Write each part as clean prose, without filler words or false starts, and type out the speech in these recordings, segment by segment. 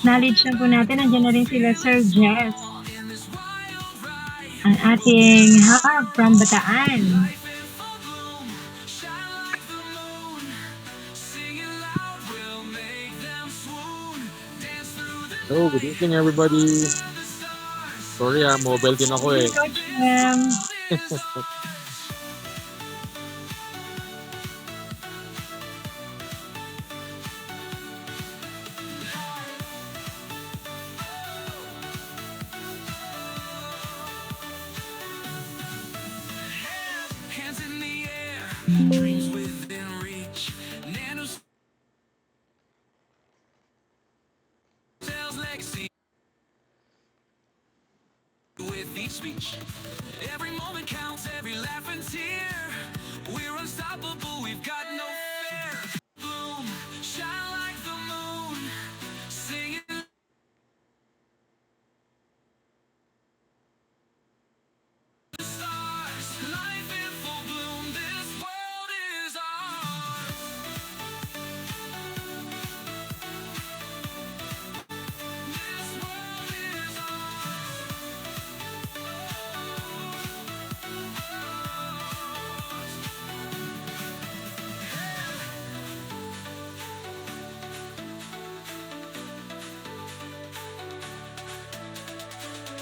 acknowledge na po natin, nandiyan na rin sila Sir Jess, ang ating harp from Bataan. Hello, good evening everybody. Sorry mobile din ako eh. Coach Em. Every moment counts, every laugh and tear. We're unstoppable, we've got no fear. Bloom, shine like the moon, singing the stars. Life in full bloom, this world is ours. This world is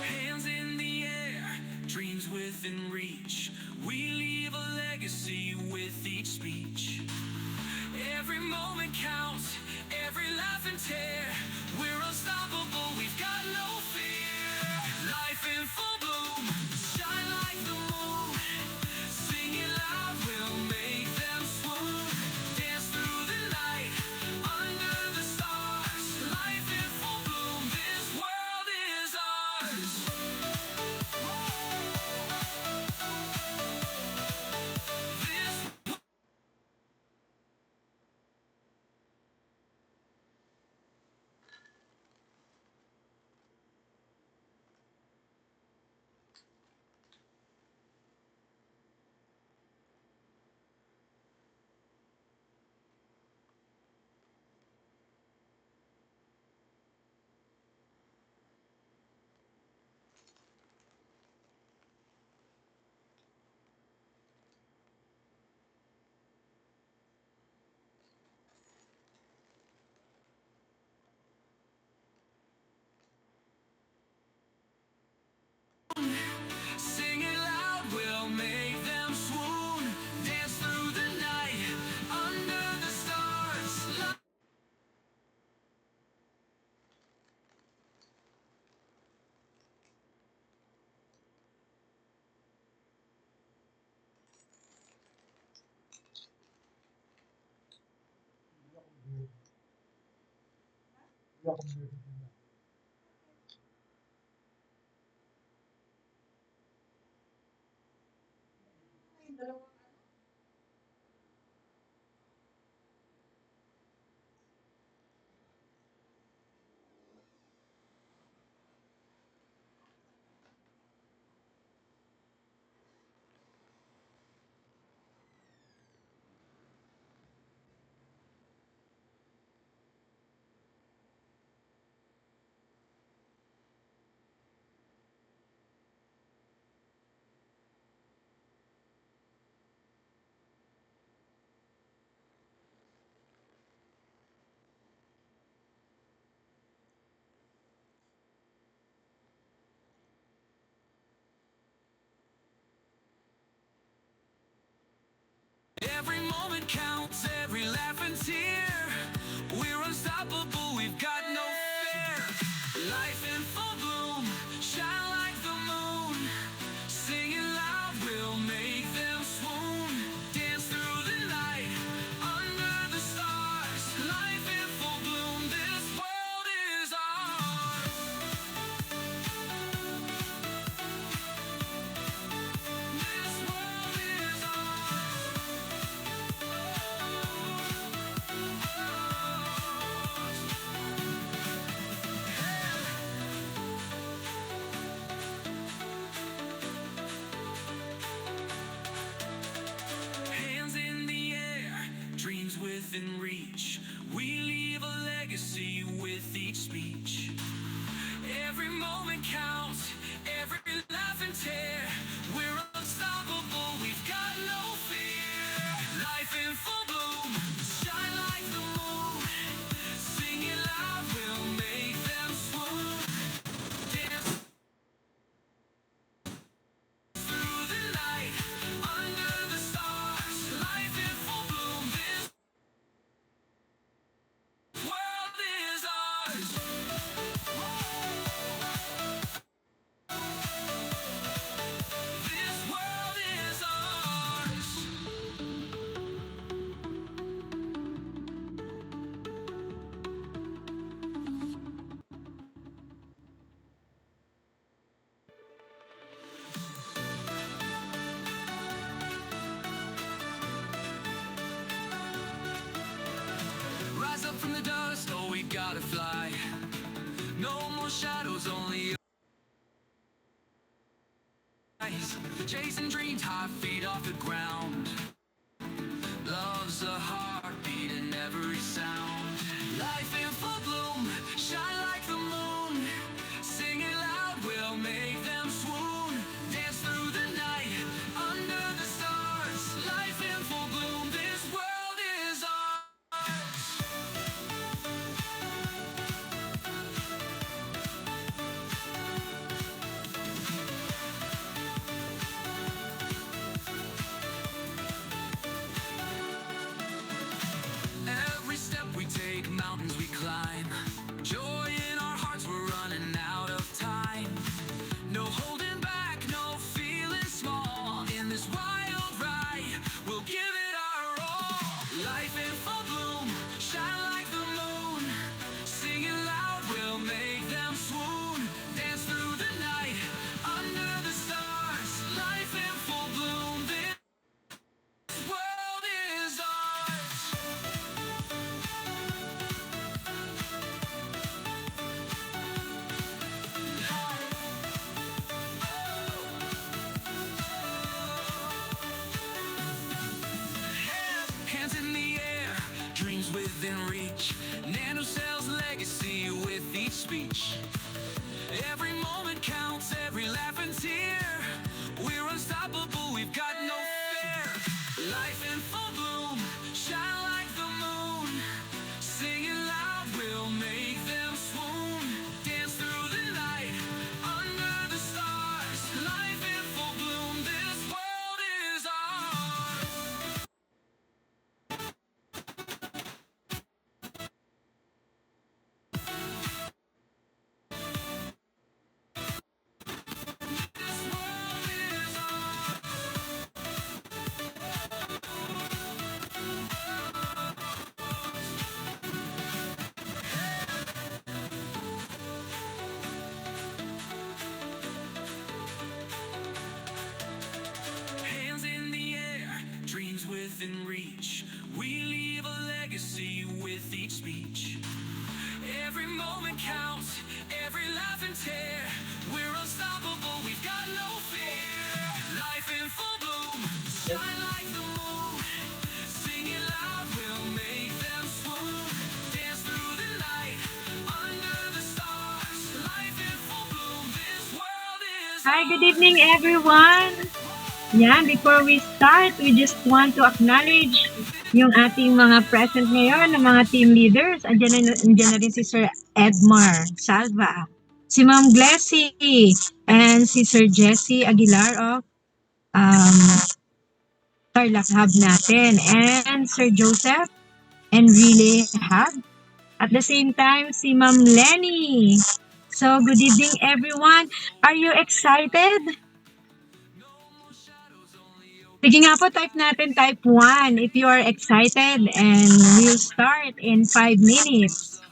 hands in the air, dreams within reach. We leave a legacy with each speech. Every moment counts, every laugh and tear. We're unstoppable, we've got no fear. Life in full bloom, shine like the moon. Sing it loud, we'll make them swoon. Dance through the night, under the stars. Life in full bloom, this world is ours. This sing it loud, we'll make them swoon. Dance through the night, under the stars. Every moment counts, every laugh and tear. We're unstoppable, we've got no fear. Life in full bloom, shine like the moon. Sing it loud, we'll make them swoon. Dance through the night, under the stars. Life in full bloom, this world is ours. This world is hands in the air, dreams within reach. We leave a legacy with each speech. more shadows, only eyes. Chasing dreams, high feet off the ground. Love's a heartbeat in every sound. Life in full bloom, shine like the moon. Sing it loud, we'll make them swoon. Dance through the night, under the stars. Life in full bloom, this world is ours. Every step we take, mountains we climb. Joy in our hearts, we're running out of time. No holding back, no feeling small. In this wild ride, we'll give it our all. Life in full bloom, shine like the moon. Sing it loud, we'll make them swoon. Dance through the night, under the stars. Life in full bloom, this world is ours. Hands in the air, dreams within reach. Nanocells legacy with each speech. Every moment counts, every laugh and tear. We're unstoppable, we've got no fear. Life in full bloom, shine like the moon. Sing it loud, we'll make them swoon. Dance through the night, under the stars. Life in full bloom, this world is ours. This world is ours. Hands in the air, dreams within reach. We leave a legacy with each speech. Every moment counts, every laugh and tear. We're unstoppable, we've got no fear. Life in full bloom, shine like the moon. Sing it loud, we'll make them swoon. Dance through the night, under the stars. Life in full bloom, this world is Hi, good evening everyone. Yan, before we start, we just want to acknowledge yung ating mga present ngayon, ng mga team leaders. Andiyan na rin si Sir Edmar Salva, si Ma'am Glessy, and si Sir Jesse Aguilar of um, Tarlac Hub natin, and Sir Joseph Enrile Hub. At the same time, si Ma'am Lenny. So, good evening everyone. Are you excited? Sige nga po, type natin type 1 if you are excited, and we'll start in 5 minutes.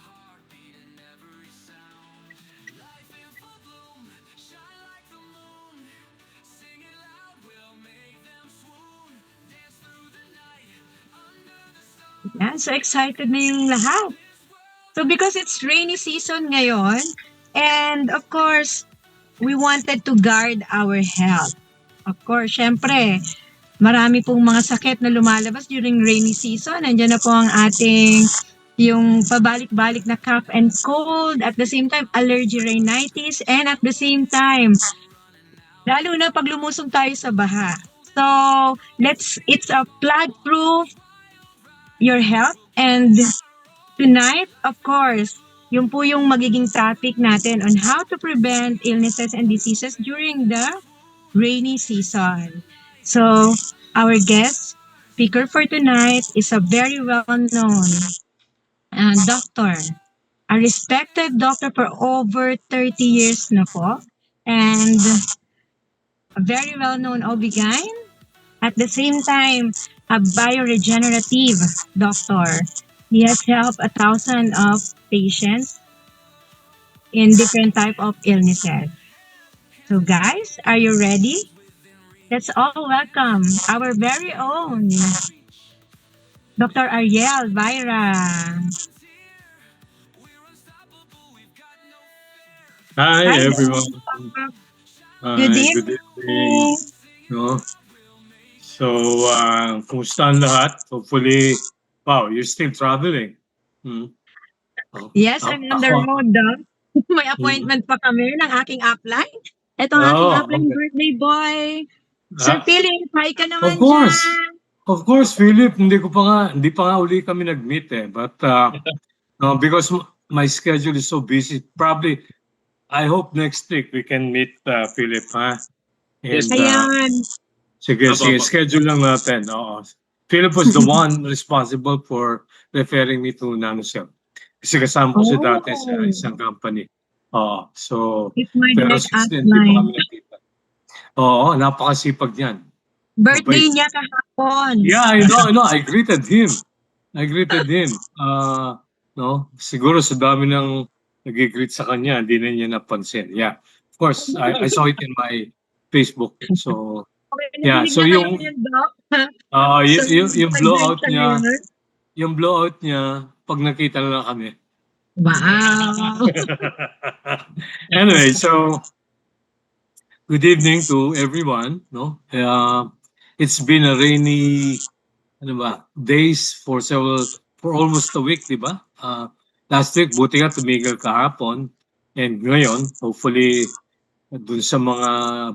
Yan, so excited na yung lahat. So because it's rainy season ngayon, and of course, we wanted to guard our health. Of course, syempre, marami pong mga sakit na lumalabas during rainy season. Nandiyan na po ang ating yung pabalik-balik na cough and cold, at the same time, allergy rhinitis, and at the same time, lalo na pag lumusong tayo sa baha. So, it's a flood-proof your health, and tonight, of course, yun po yung magiging topic natin on how to prevent illnesses and diseases during the rainy season. So, our guest speaker for tonight is a very well-known doctor, a respected doctor for over 30 years na po, and a very well-known OB-GYN. At the same time, a bioregenerative doctor. He has helped 1,000 of patients in different type of illnesses. So guys, are you ready? Let's all welcome our very own Dr. Ariel Vaira. Hi Hi, everyone. good Hi, good evening. evening. No? So, kumusta ang lahat? Hopefully, wow, you're still traveling. Hmm. Oh, Yes, I'm on the ako, road. May hmm. appointment pa kami ng aking upline. Ito ang aking Oh, upline okay. birthday boy. Sir Ah, Philip, hi ka of naman course. dyan. Of course, Philip, hindi pa nga uli kami nag-meet eh. But, no, because my schedule is so busy, probably, I hope next week we can meet, Philip, ha? Yes And, po. Ayan. Apo, sige, apo. schedule lang natin. Oo. Philip was the one responsible for referring me to NanoCell. Kasi kasama ko siya dati sa Oh, isang company. Oo. So, it's my pero direct since then, hindi pa upline. kami nagkita. Oo, napakasipag niyan. Birthday Mabait. niya kahapon. Yeah, I know. I greeted him. I greeted him. No, siguro sa dami ng nag-greet sa kanya, hindi na niya napansin. Yeah. Of course, I saw it in my Facebook. So, Okay, yeah. nadinig So, niya kayo ngayon, Doc. So, yung nag-greet blowout siya niya, ngayon. pag nakita na lang kami. Wow. Anyway, so good evening to everyone. No, it's been a rainy, ano ba, days for almost a week, di ba? Last week, buti nga tumigil kahapon. And ngayon, hopefully, dun sa mga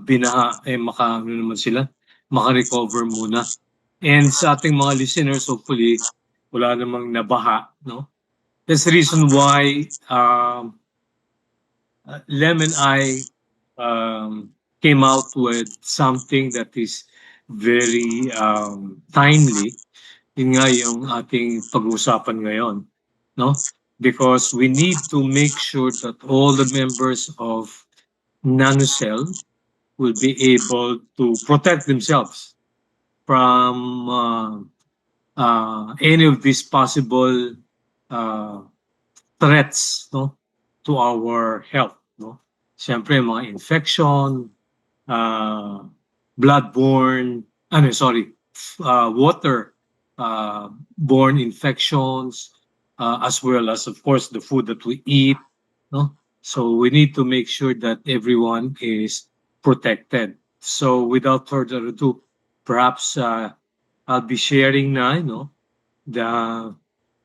binaha, ano naman sila, maka-recover muna. And sa ating mga listeners, hopefully, wala namang nabaha, no? That's the reason why Lem and I came out with something that is very timely. Yun nga yung ating pag-uusapan ngayon, no? Because we need to make sure that all the members of NanoCell will be able to protect themselves from any of these possible uh, threats, no, to our health, no. Siyempre mga infection, uh, bloodborne, sorry, water borne infections, as well as of course the food that we eat, no. So we need to make sure that everyone is protected. So without further ado, perhaps I'll be sharing now, the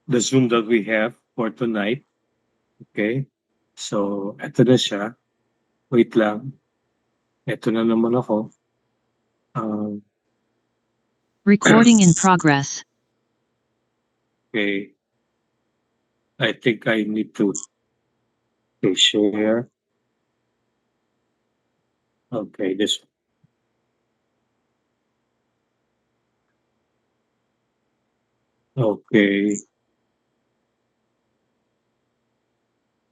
the Zoom that we have for tonight. Okay? So, eto na siya. Wait lang. Eto na naman ako. Um, Recording in progress. okay. I think I need to share. Okay, this one. Okay.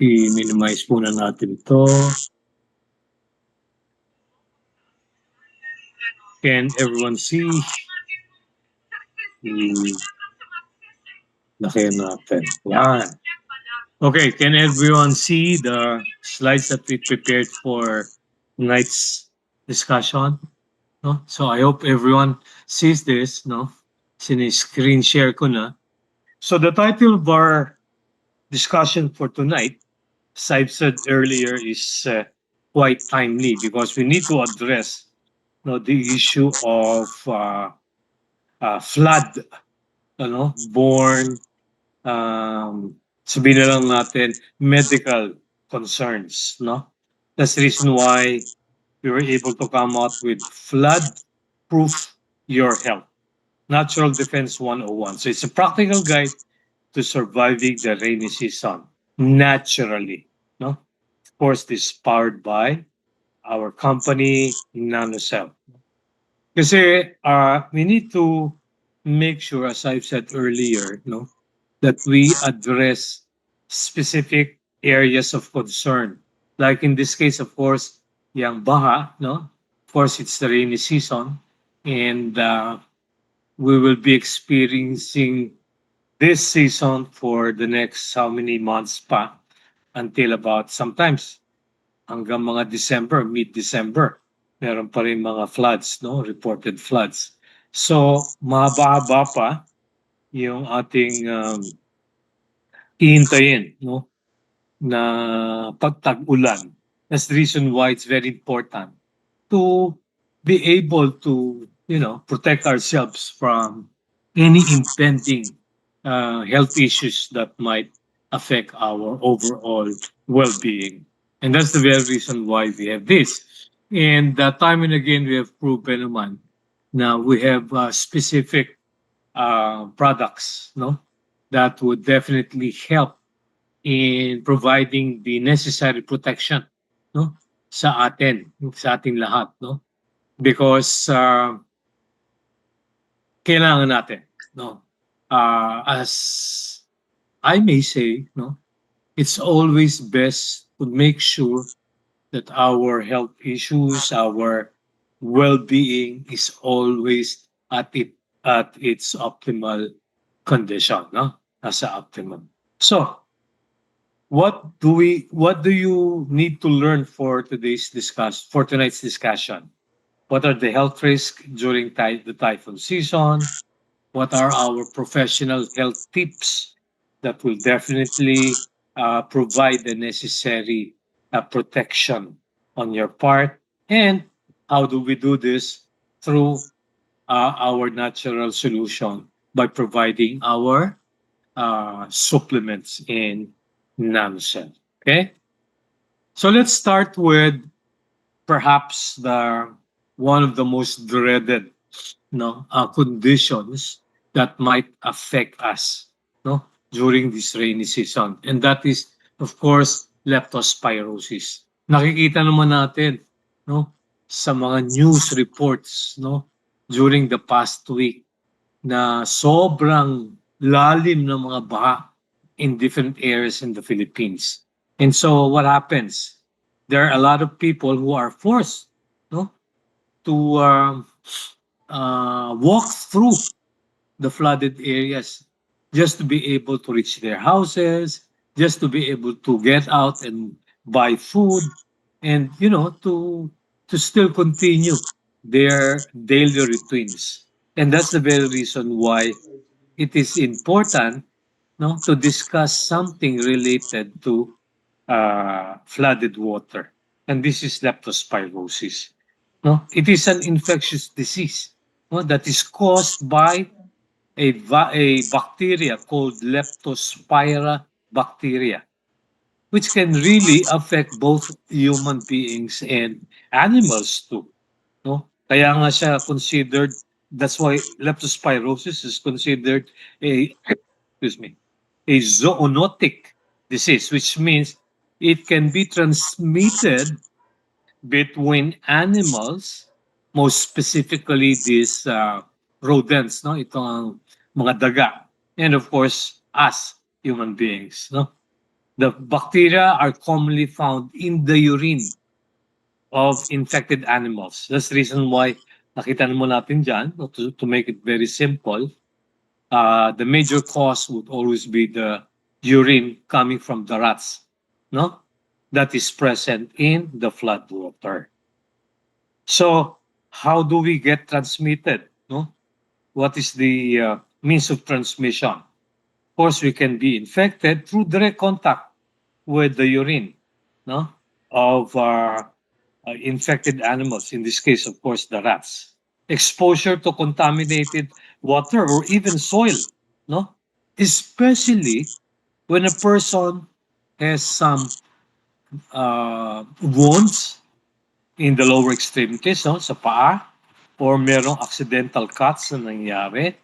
I-minimize muna natin to. Can everyone see? Laki natin. Yan. Okay, can everyone see the slides that we prepared for tonight's discussion? No? So I hope everyone sees this, no? Screen share ko na. So the title of our discussion for tonight, as I've said earlier, is quite timely because we need to address, the issue of flood, born, sabihin na lang natin, medical concerns, no? That's the reason why we were able to come out with Flood Proof Your Health, Natural Defense 101. So it's a practical guide to surviving the rainy season naturally, no? Of course, this is powered by our company, NanoCell. Kasi we need to make sure, as I've said earlier, no, that we address specific areas of concern. Like in this case, of course, yung baha, no? Of course, it's the rainy season, and we will be experiencing this season for the next how many months pa until about sometimes hanggang mga December, mid-December, meron pa rin mga floods, no? Reported floods. So, mahaba-haba pa yung ating hihintayin, no? Na pagtag-ulan. That's the reason why it's very important to be able to, protect ourselves from any impending health issues that might affect our overall well-being. And that's the very reason why we have this. And time and again, we have proven naman now we have specific products, no, that would definitely help in providing the necessary protection, no, sa ating lahat, no, because kailangan natin, no, as I may say, no, it's always best to make sure that our health issues, our well-being is always at its optimal condition, no? Nasa optimum. So, what do you need to learn for tonight's discussion? What are the health risks during the typhoon season? What are our professional health tips that will definitely provide the necessary protection on your part? And how do we do this through our natural solution by providing our supplements in NanoCell? Okay, so let's start with perhaps the one of the most dreaded, no, conditions that might affect us, no, during this rainy season, and that is of course leptospirosis. Nakikita naman natin, no, sa mga news reports, no, during the past week na sobrang lalim ng mga baha in different areas in the Philippines. And so what happens? There are a lot of people who are forced, no, to walk through the flooded areas just to be able to reach their houses, just to be able to get out and buy food, and to still continue their daily routines. And that's the very reason why it is important, no, to discuss something related to flooded water. And this is leptospirosis. No, it is an infectious disease, no, that is caused by a bacteria called Leptospira bacteria, which can really affect both human beings and animals too. No? Kaya nga siya considered, that's why leptospirosis is considered a, excuse me, a zoonotic disease, which means it can be transmitted between animals, most specifically these rodents, no? Ito ang mga daga. And of course, us, human beings, no? The bacteria are commonly found in the urine of infected animals. That's the reason why nakita mo natin dyan, no, to make it very simple, the major cause would always be the urine coming from the rats, no? That is present in the flood water. So, how do we get transmitted? No, what is the means of transmission? Of course, we can be infected through direct contact with the urine, no, of infected animals. In this case, of course, the rats. Exposure to contaminated water or even soil, no, especially when a person has some wounds in the lower extremities, no, sa paa, or merong accidental cuts na nangyari,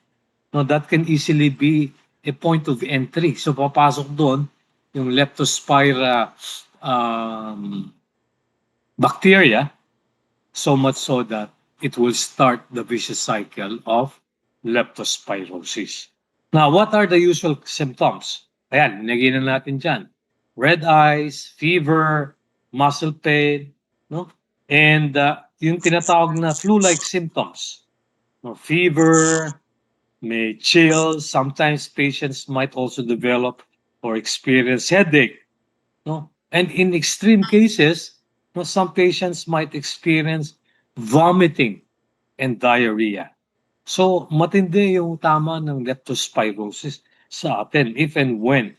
no, that can easily be a point of entry. So papasok doon yung Leptospira bacteria, so much so that it will start the vicious cycle of leptospirosis. Now, what are the usual symptoms? Ayan, nilagay na natin dyan. Red eyes, fever, muscle pain, no? And yung tinatawag na flu-like symptoms. No, fever, may chills. Sometimes patients might also develop or experience headache. No? And in extreme cases, no, some patients might experience vomiting and diarrhea. So, matindi yung tama ng leptospirosis sa atin if and when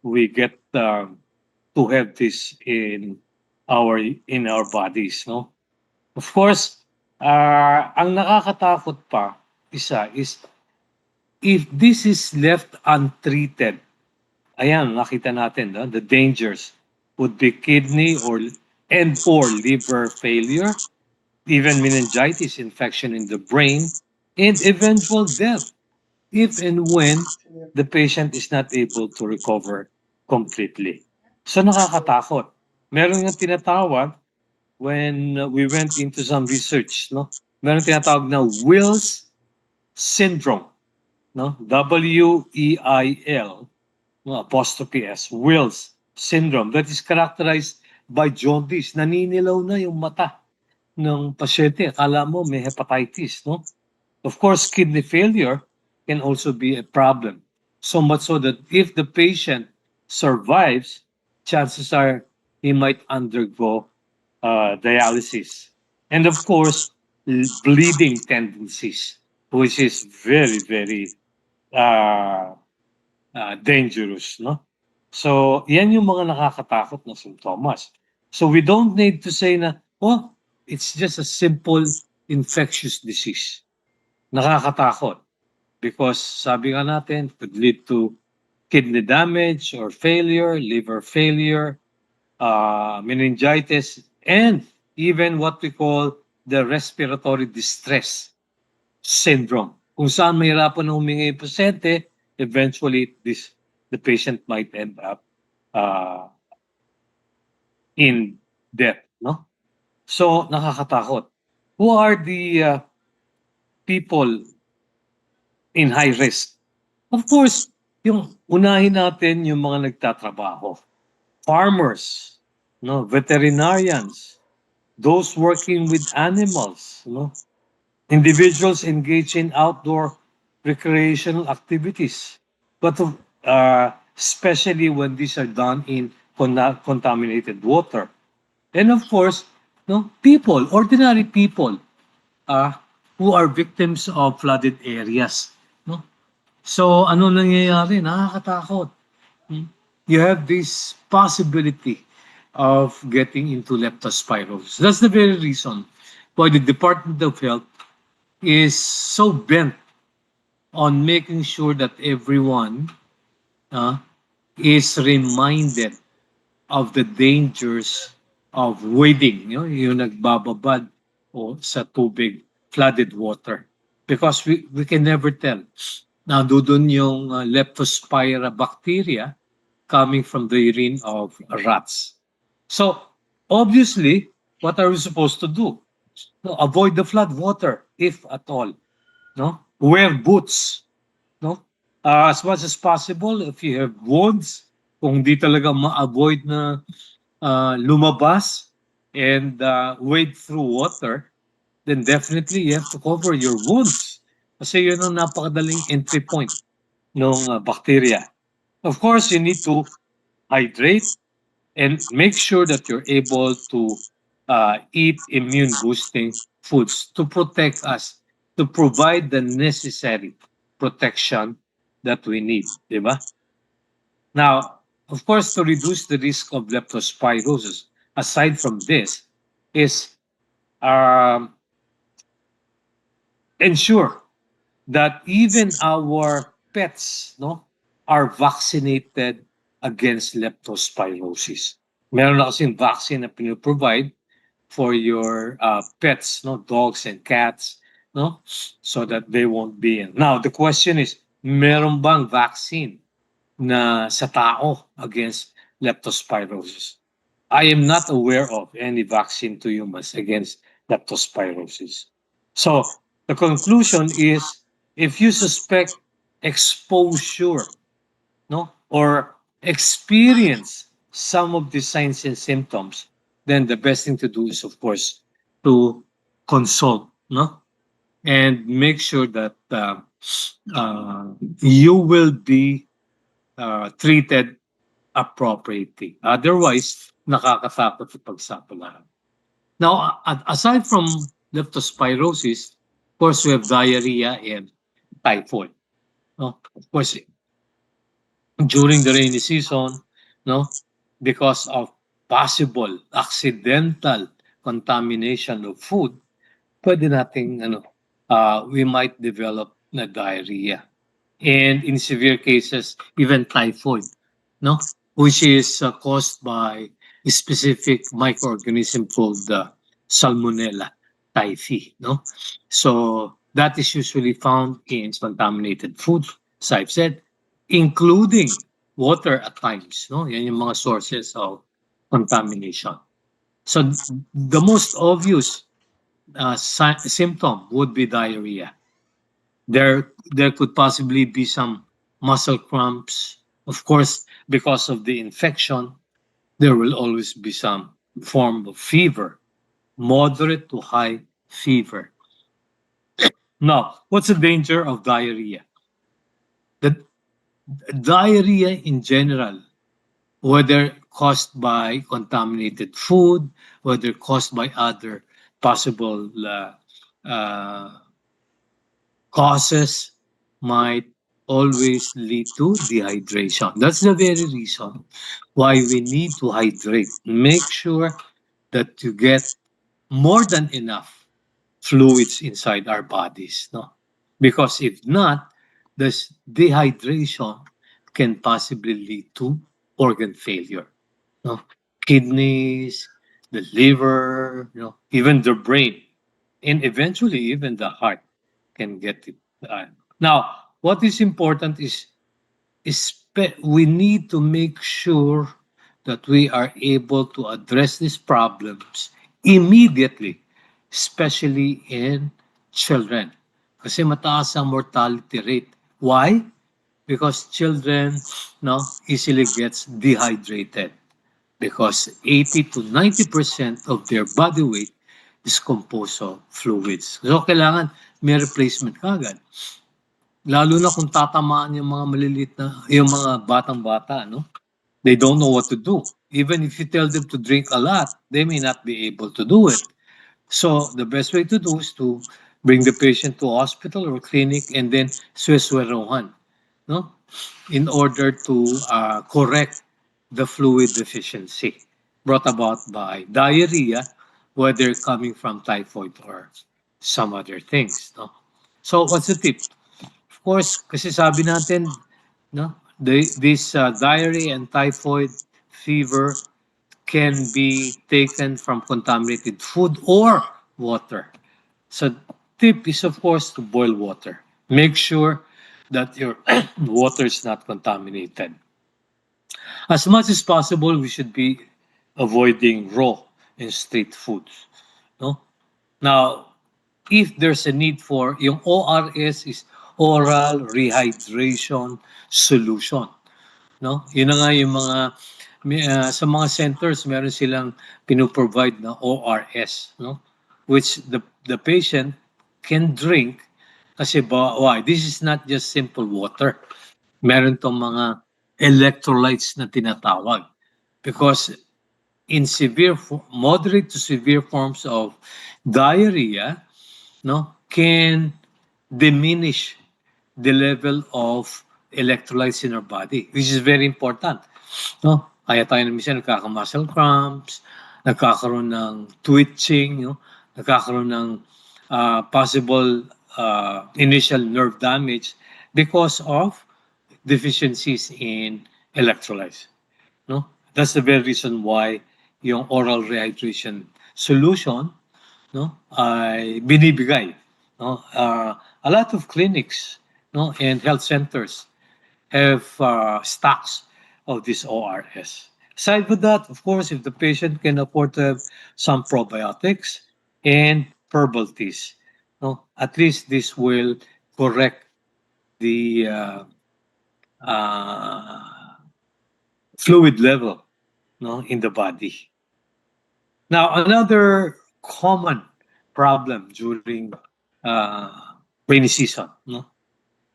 we get to have this in in our bodies, no? Of course, ang nakakatakot pa isa is if this is left untreated. Ayan, nakita natin, no? The dangers would be kidney or liver failure, even meningitis infection in the brain, and eventual death if and when the patient is not able to recover completely. So nakakatakot. Meron yung tinatawag when we went into some research, no? Meron tinatawag na Wills syndrome, no? WEIL, no, apostrophe S, Wills syndrome that is characterized by jaundice. Naninilaw na yung mata ng pasyente. Akala mo may hepatitis, no? Of course, kidney failure can also be a problem. So much so that if the patient survives, chances are he might undergo dialysis. And of course, bleeding tendencies, which is very, very uh, dangerous, no? So, yan yung mga nakakatakot na simptomas. So, we don't need to say na, oh, it's just a simple infectious disease. Nakakatakot because sabi nga natin, could lead to kidney damage or failure, liver failure, meningitis, and even what we call the respiratory distress syndrome. Kung saan mahirapan na huminga yung pasyente, eventually the patient might end up in death, no? So, nakakatakot. Who are the people in high risk? Of course, yung unahin natin yung mga nagtatrabaho. Farmers, no, veterinarians, those working with animals, no, individuals engaged in outdoor recreational activities, but especially when these are done in contaminated water. And of course, no, people, ordinary people, who are victims of flooded areas, no? So ano nangyayari? Nakakatakot. You have this possibility of getting into leptospirosis. That's the very reason why the Department of Health is so bent on making sure that everyone is reminded of the dangers of wading, yung nagbababad o sa tubig, flooded water. Because we can never tell. Nandun yung leptospira bacteria coming from the urine of rats. So, obviously, what are we supposed to do? No, avoid the flood water, if at all. No, wear boots. No, as much as possible. If you have wounds, kung di talaga ma-avoid na lumabas and wade through water, then definitely you have to cover your wounds. Kasi yun ang napakadaling entry point ng bacteria. Of course, you need to hydrate and make sure that you're able to eat immune boosting foods to protect us, to provide the necessary protection that we need, di ba? Now, of course, to reduce the risk of leptospirosis, aside from this, is ensure that even our pets, no, are vaccinated against leptospirosis. Meron na kasing vaccine na pinoprovide for your pets, no, dogs and cats, no, so that they won't be in. Now, the question is, meron bang vaccine na sa tao against leptospirosis? I am not aware of any vaccine to humans against leptospirosis. So, the conclusion is, if you suspect exposure, no, or experience some of the signs and symptoms, then the best thing to do is, of course, to consult, no, and make sure that you will be treated appropriately. Otherwise, nakakatakot sa pagsapalaran. Now, aside from leptospirosis, of course, we have diarrhea and typhoid. No, of course, during the rainy season, no, because of possible accidental contamination of food, pwede nating we might develop na diarrhea. And in severe cases, even typhoid, no? Which is caused by a specific microorganism called Salmonella typhi, no? So that is usually found in contaminated food, as I've said, including water at times, no? Yan yung mga sources of contamination. So the most obvious symptom would be diarrhea. There could possibly be some muscle cramps. Of course, because of the infection, there will always be some form of fever, moderate to high fever. Now, what's the danger of diarrhea? The diarrhea in general, whether caused by contaminated food, whether caused by other possible causes, might always lead to dehydration. That's the very reason why we need to hydrate. Make sure that you get more than enough fluids inside our bodies, no? Because if not, this dehydration can possibly lead to organ failure, no? Kidneys, the liver, even the brain, and eventually even the heart can get it. Now, what is important is we need to make sure that we are able to address these problems immediately, especially in children. Kasi mataas ang mortality rate. Why? Because children easily gets dehydrated because 80 to 90% of their body weight is composed of fluids. So kailangan may replacement kagad. Lalo na kung tatamaan yung mga maliliit na, yung mga batang-bata, no? They don't know what to do. Even if you tell them to drink a lot, they may not be able to do it. So the best way to do is to bring the patient to hospital or clinic and then sweswerohan, no? In order to correct the fluid deficiency brought about by diarrhea, whether coming from typhoid or some other things, no? So what's the tip? Of course, kasi sabi natin, no, this diarrhea and typhoid fever can be taken from contaminated food or water. So tip is of course to boil water. Make sure that your water is not contaminated. As much as possible, we should be avoiding raw and street foods. No? Now, if there's a need for, yung ORS is oral rehydration solution. No? Yun na nga yung mga, sa mga centers, meron silang pinoprovide na ORS, no? Which the patient can drink kasi why? This is not just simple water. Meron tong mga electrolytes na tinatawag. Because in moderate to severe forms of diarrhea, can diminish the level of electrolytes in our body, which is very important. No? Kaya tayo na minsan nagkaka-muscle cramps, nagkakaroon ng twitching, nagkakaroon ng possible initial nerve damage because of deficiencies in electrolytes. No? That's the very reason why yung oral rehydration solution ay binibigay. No? A lot of clinics and health centers have stocks of this ORS. Aside from that, of course, if the patient can afford to have some probiotics and herbal teas, at least this will correct the fluid level in the body. Now, another common problem during rainy season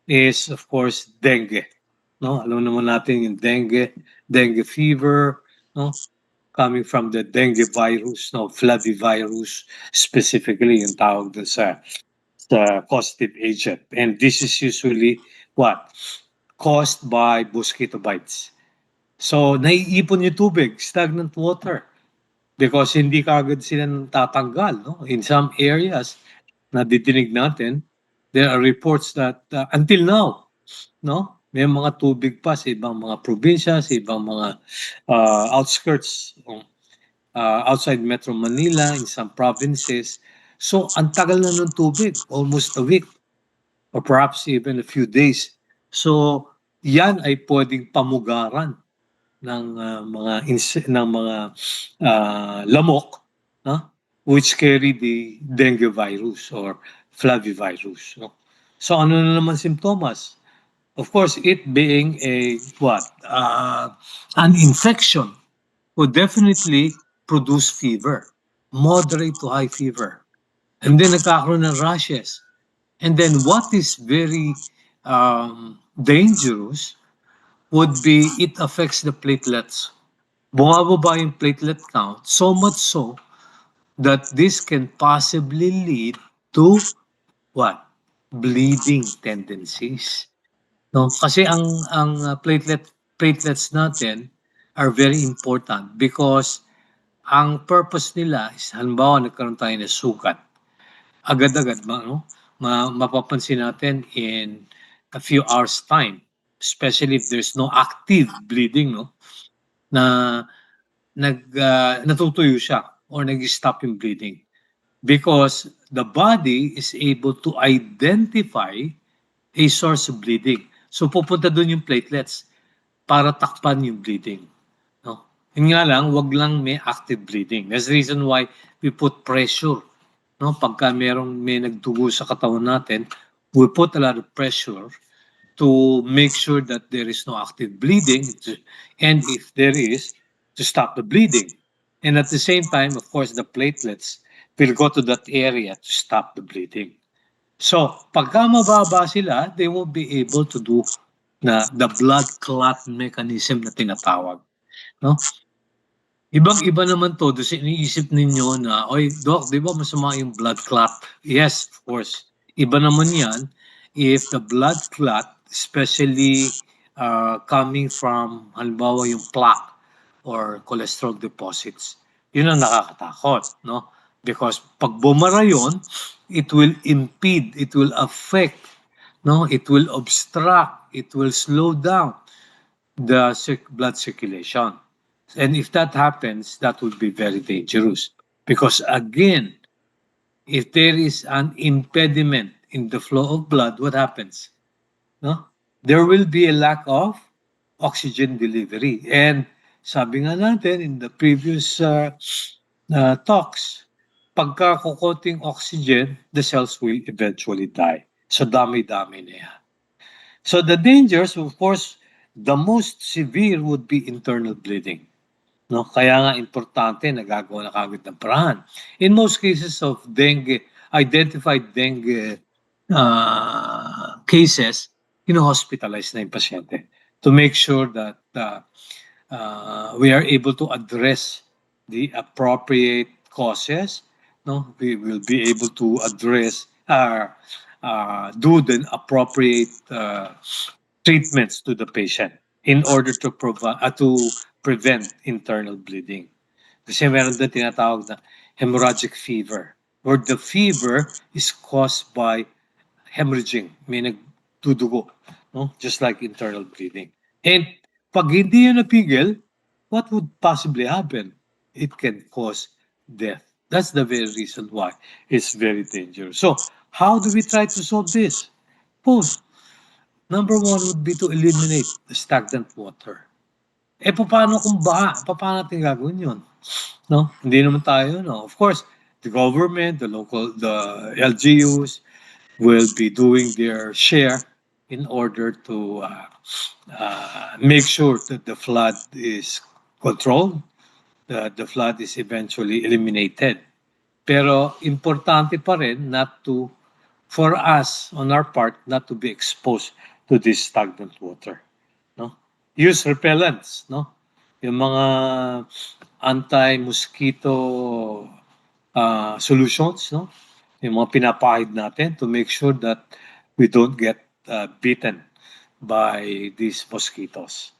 is, of course, dengue. Alam naman natin yung dengue fever, coming from the dengue virus, flavivirus, specifically yung tawag dun sa causative agent. And this is usually what? Caused by mosquito bites. So, naiipon yung tubig, stagnant water, because hindi kaagad sila tatanggal. No? In some areas na didinig natin, there are reports that until now, no, may mga tubig pa sa ibang mga probinsya, sa ibang mga outskirts, outside Metro Manila, in some provinces. So, ang tagal na ng tubig, almost a week, or perhaps even a few days. So, yan ay pwedeng pamugaran ng ng mga lamok, no? Which carry the dengue virus or flavivirus. No? So ano na naman simptomas? Of course, it being a what? An infection would definitely produce fever, moderate to high fever. And then nagkakaroon ng rashes. And then what is very dangerous would be it affects the platelets. Bumababa yung platelet count, so much so that this can possibly lead to what? Bleeding tendencies. No? Kasi ang platelets natin are very important because ang purpose nila is halimbawa nagkaroon tayo ng sugat. Agad-agad mapapansin natin in a few hours time, especially if there's no active bleeding, no? Na natutuyo siya or nag-stop yung bleeding because the body is able to identify a source of bleeding. So pupunta doon yung platelets para takpan yung bleeding. No? Yun nga lang, wag lang may active bleeding. That's the reason why we put pressure. No? Pagka may nagdugo sa katawan natin, we put a lot of pressure to make sure that there is no active bleeding, and if there is, to stop the bleeding. And at the same time, of course, the platelets will go to that area to stop the bleeding. So, pagka mababa sila, they will be able to do the blood clot mechanism na tinatawag. No? Ibang-iba naman to, doon iniisip ninyo na, oy, Doc, di ba masama yung blood clot? Yes, of course. Iba naman yan if the blood clot, especially coming from, halimbawa yung plaque or cholesterol deposits, yun ang nakakatakot, no? Because pag bumara yun, it will impede, it will affect, no? It will obstruct, it will slow down the blood circulation. And if that happens, that would be very dangerous. Because again, if there is an impediment in the flow of blood, what happens? No? There will be a lack of oxygen delivery. And sabi nga natin in the previous talks, pagka kukunting oxygen, the cells will eventually die. So dami-dami na yan. So the dangers, of course, the most severe would be internal bleeding. No? Kaya nga importante nagagawa na kagad ng paraan. In most cases of dengue, identified dengue cases, hospitalize na yung pasyente to make sure that we are able to address the appropriate causes. No, we will be able to address do the appropriate treatments to the patient in order to prevent internal bleeding. Kasi meron din tinatawag na hemorrhagic fever, where the fever is caused by hemorrhaging, may nagdudugo, no? Just like internal bleeding. And pag hindi yun napigil, what would possibly happen? It can cause death. That's the very reason why it's very dangerous. So, how do we try to solve this? Both. Number one would be to eliminate the stagnant water. Paano kung baha? Paano natin gagawin yun? No? Hindi naman tayo, no? Of course, the government, the LGUs will be doing their share in order to make sure that the flood is controlled, that the flood is eventually eliminated. Pero importante pa rin for us, on our part, not to be exposed to this stagnant water. No? Use repellents, no? Yung mga anti-mosquito solutions, no? Yung mga pinapahid natin to make sure that we don't get bitten by these mosquitoes.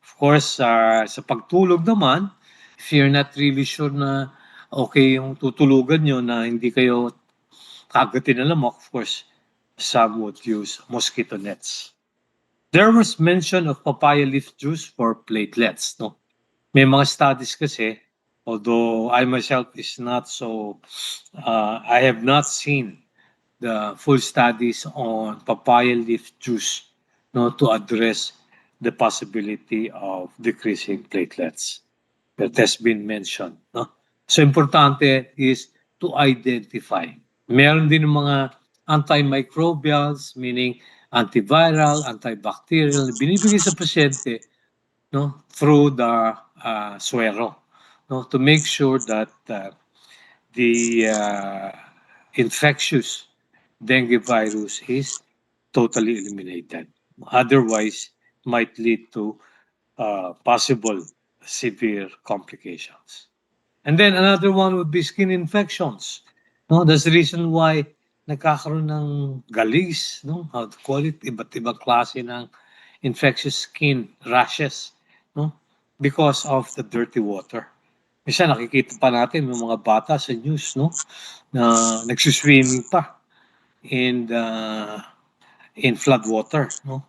Of course, sa pagtulog naman, if you're not really sure na okay yung tutulugan nyo, na hindi kayo kagatin ng lamok, of course, some would use mosquito nets. There was mention of papaya leaf juice for platelets, no? May mga studies kasi, although I myself is not so, I have not seen the full studies on papaya leaf juice, no, to address the possibility of decreasing platelets that has been mentioned, no? So importante is to identify. Meron din mga antimicrobials, meaning antiviral, antibacterial, binibigay sa pasyente, no, through the suero, no, to make sure that the infectious dengue virus is totally eliminated. Otherwise, might lead to possible severe complications. And then another one would be skin infections. No, that's the reason why nagkakaroon ng galis, no? How to call it, iba't ibang klase ng infectious skin rashes, no? Because of the dirty water. Minsan nakikita pa natin yung mga bata sa news, no? Na nagsuswimming pa in flood water, no?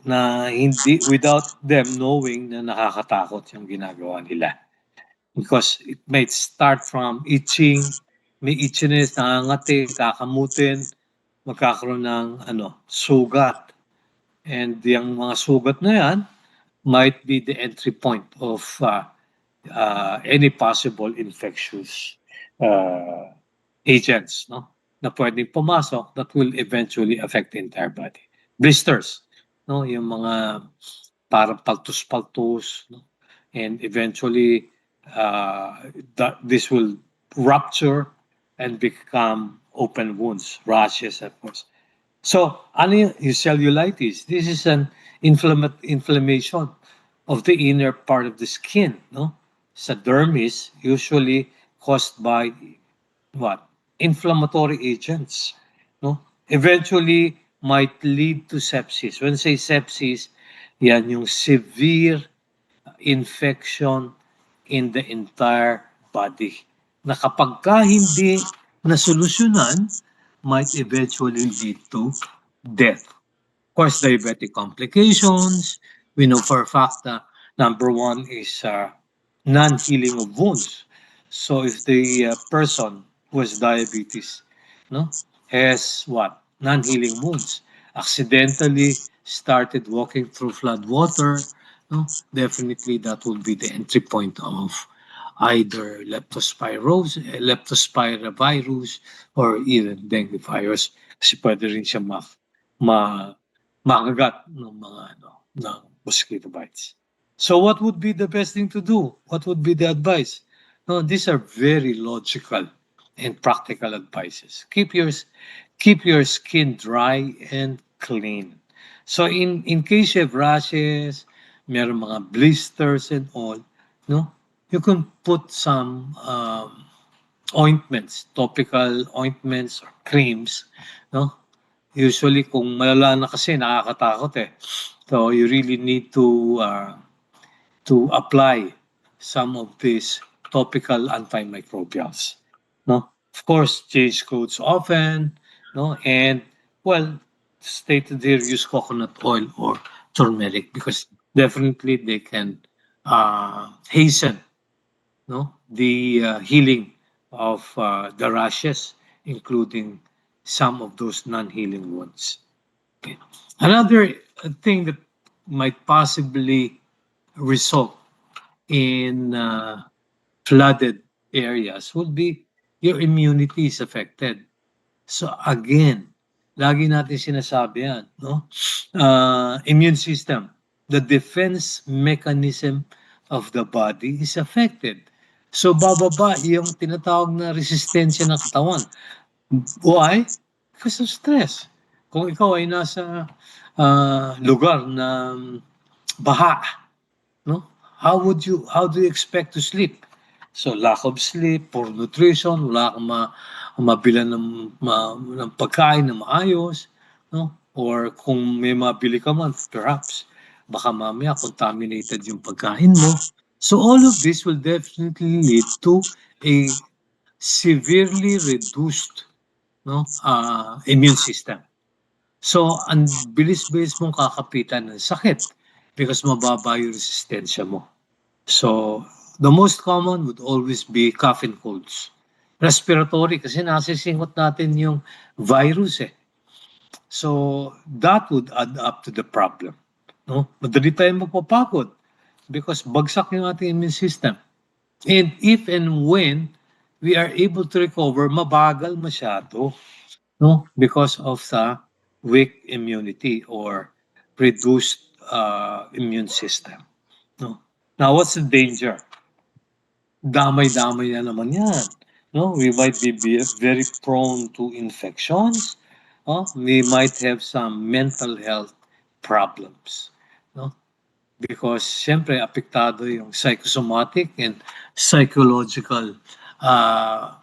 Na hindi, without them knowing na nakakatakot yung ginagawa nila. Because it might start from itching, may itchiness, nangangati, kakamutin, magkakaroon ng sugat. And yung mga sugat na yan might be the entry point of any possible infectious agents, no, na pwedeng pumasok that will eventually affect the entire body. Blisters, no, yung mga parang paltus-paltus, no, and eventually this will rupture and become open wounds, rashes, of course. So, ano yung cellulitis? This is an inflammation of the inner part of the skin, no? Sa dermis, usually caused by what? Inflammatory agents, no? Eventually might lead to sepsis. When I say sepsis, yan yung severe infection in the entire body. Na kapag ka hindi nasolusyonan, might eventually lead to death. Of course, diabetic complications. We know for a fact that number one is non-healing of wounds. So if the person who has diabetes, no, has what? Non-healing wounds, accidentally started walking through flood water, no, definitely that would be the entry point of either leptospirovirus, or even dengue virus. Kasi pwede rin siya makagat ng mga ng mosquito bites. So what would be the best thing to do? What would be the advice? No, these are very logical and practical advices. Keep your skin dry and clean. So in case you have rashes, meron mga blisters and all, no, you can put some ointments, topical ointments or creams, no? Usually kung malala na kasi nakakatakot eh. So you really need to apply some of these topical antimicrobials, no? Of course, change clothes often, no? And well, stated here, use coconut oil or turmeric because definitely they can hasten, no, the healing of the rashes, including some of those non-healing wounds. Okay. Another thing that might possibly result in flooded areas would be your immunity is affected. So again, lagi natin sinasabi yan, no? Immune system, the defense mechanism of the body is affected. So bababa yung tinatawag na resistensya ng katawan. Why? Because of stress. Kung ikaw ay nasa lugar na baha, no? How do you expect to sleep? So lack of sleep, poor nutrition, wala kang mabilan ng pagkain na maayos, no? Or kung may mabili ka man, perhaps baka mamaya contaminated yung pagkain mo. So all of this will definitely lead to a severely reduced immune system. So, ang bilis-bilis mong kakapitan ng sakit because mababa yung resistensya mo. So, the most common would always be cough and colds. Respiratory kasi nasisingot natin yung virus eh. So, that would add up to the problem. No? Madali tayong magpapagod because bagsak yung ating immune system. And if and when we are able to recover, mabagal masyado, no? Because of the weak immunity or reduced immune system. No? Now, what's the danger? Damay-damay na naman yan. No? We might be very prone to infections. We might have some mental health problems. No? Because siyempre apektado yung psychosomatic and psychological uh,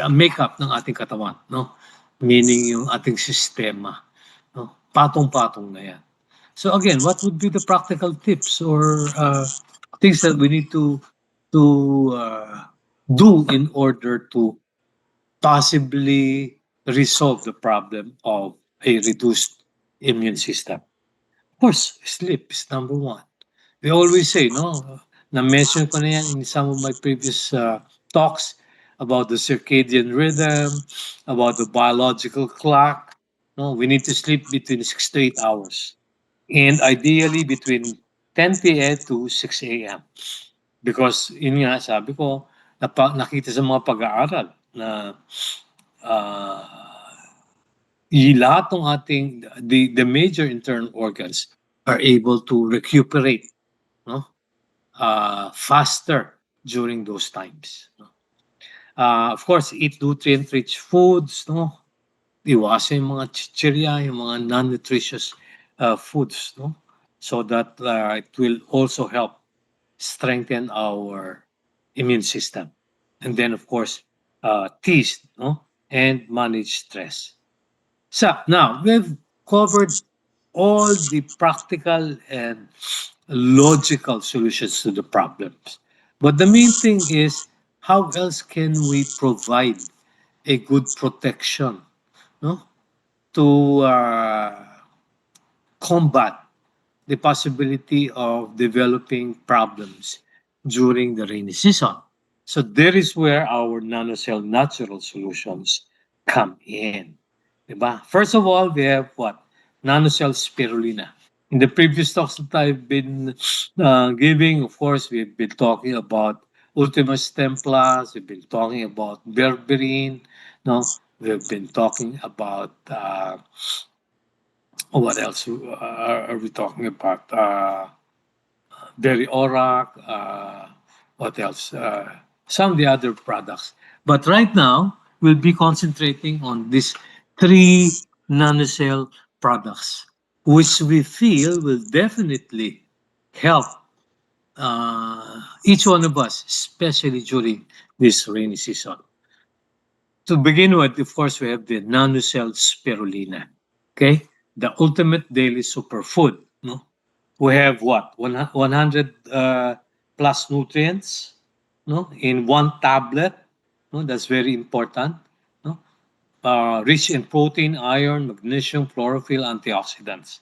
makeup ng ating katawan, no? Meaning yung ating sistema, no? Patong-patong na yan. So again, what would be the practical tips or things that we need to do in order to possibly resolve the problem of a reduced immune system? Of course, sleep is number one. We always say, no, na-mention ko na yan in some of my previous talks about the circadian rhythm, about the biological clock. No, we need to sleep between 6 to 8 hours. And ideally between 10 p.m. to 6 a.m. Because yun nga, sabi ko, nakita sa mga pag-aaral na lahat ng ating, the major internal organs are able to recuperate, no? Faster during those times. No? Of course, eat nutrient-rich foods, no? Iwasan yung mga chichirya, yung mga non-nutritious foods, no? So that it will also help strengthen our immune system. And then, of course, tease, no? And manage stress. So now we've covered all the practical and logical solutions to the problems. But the main thing is, how else can we provide a good protection, no, to combat the possibility of developing problems during the rainy season? So there is where our nanocell natural solutions come in. Diba? First of all, we have what? Nanocell spirulina. In the previous talks that I've been giving, of course, we've been talking about Ultima Stem Plus, we've been talking about berberine, no? We've been talking about, what else are we talking about? Berry Orac, what else? Some of the other products. But right now, we'll be concentrating on these 3 nanocell products, which we feel will definitely help each one of us, especially during this rainy season. To begin with, of course, we have the nanocell spirulina, okay? The ultimate daily superfood, no? We have what? 100 plus nutrients, no? In one tablet, no? That's very important, no? Rich in protein, iron, magnesium, chlorophyll, antioxidants,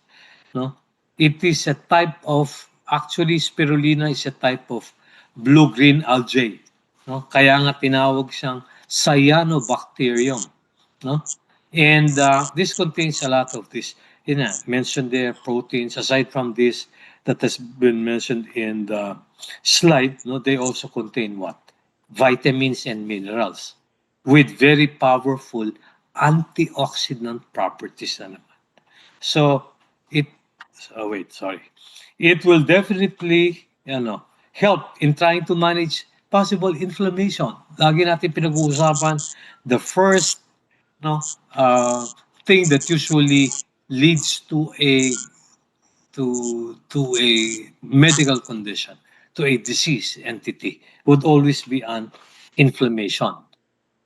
no? It is a type of, actually, spirulina is a type of blue-green algae, no? Kaya nga tinawag siyang cyanobacterium, no? And this contains a lot of this, mentioned there, proteins. Aside from this, that has been mentioned in the slide, no, they also contain what? Vitamins and minerals with very powerful antioxidant properties na naman. So, it will definitely, help in trying to manage possible inflammation. Lagi natin pinag-uusapan, the first thing that usually leads to a medical condition, to a disease entity, would always be an inflammation.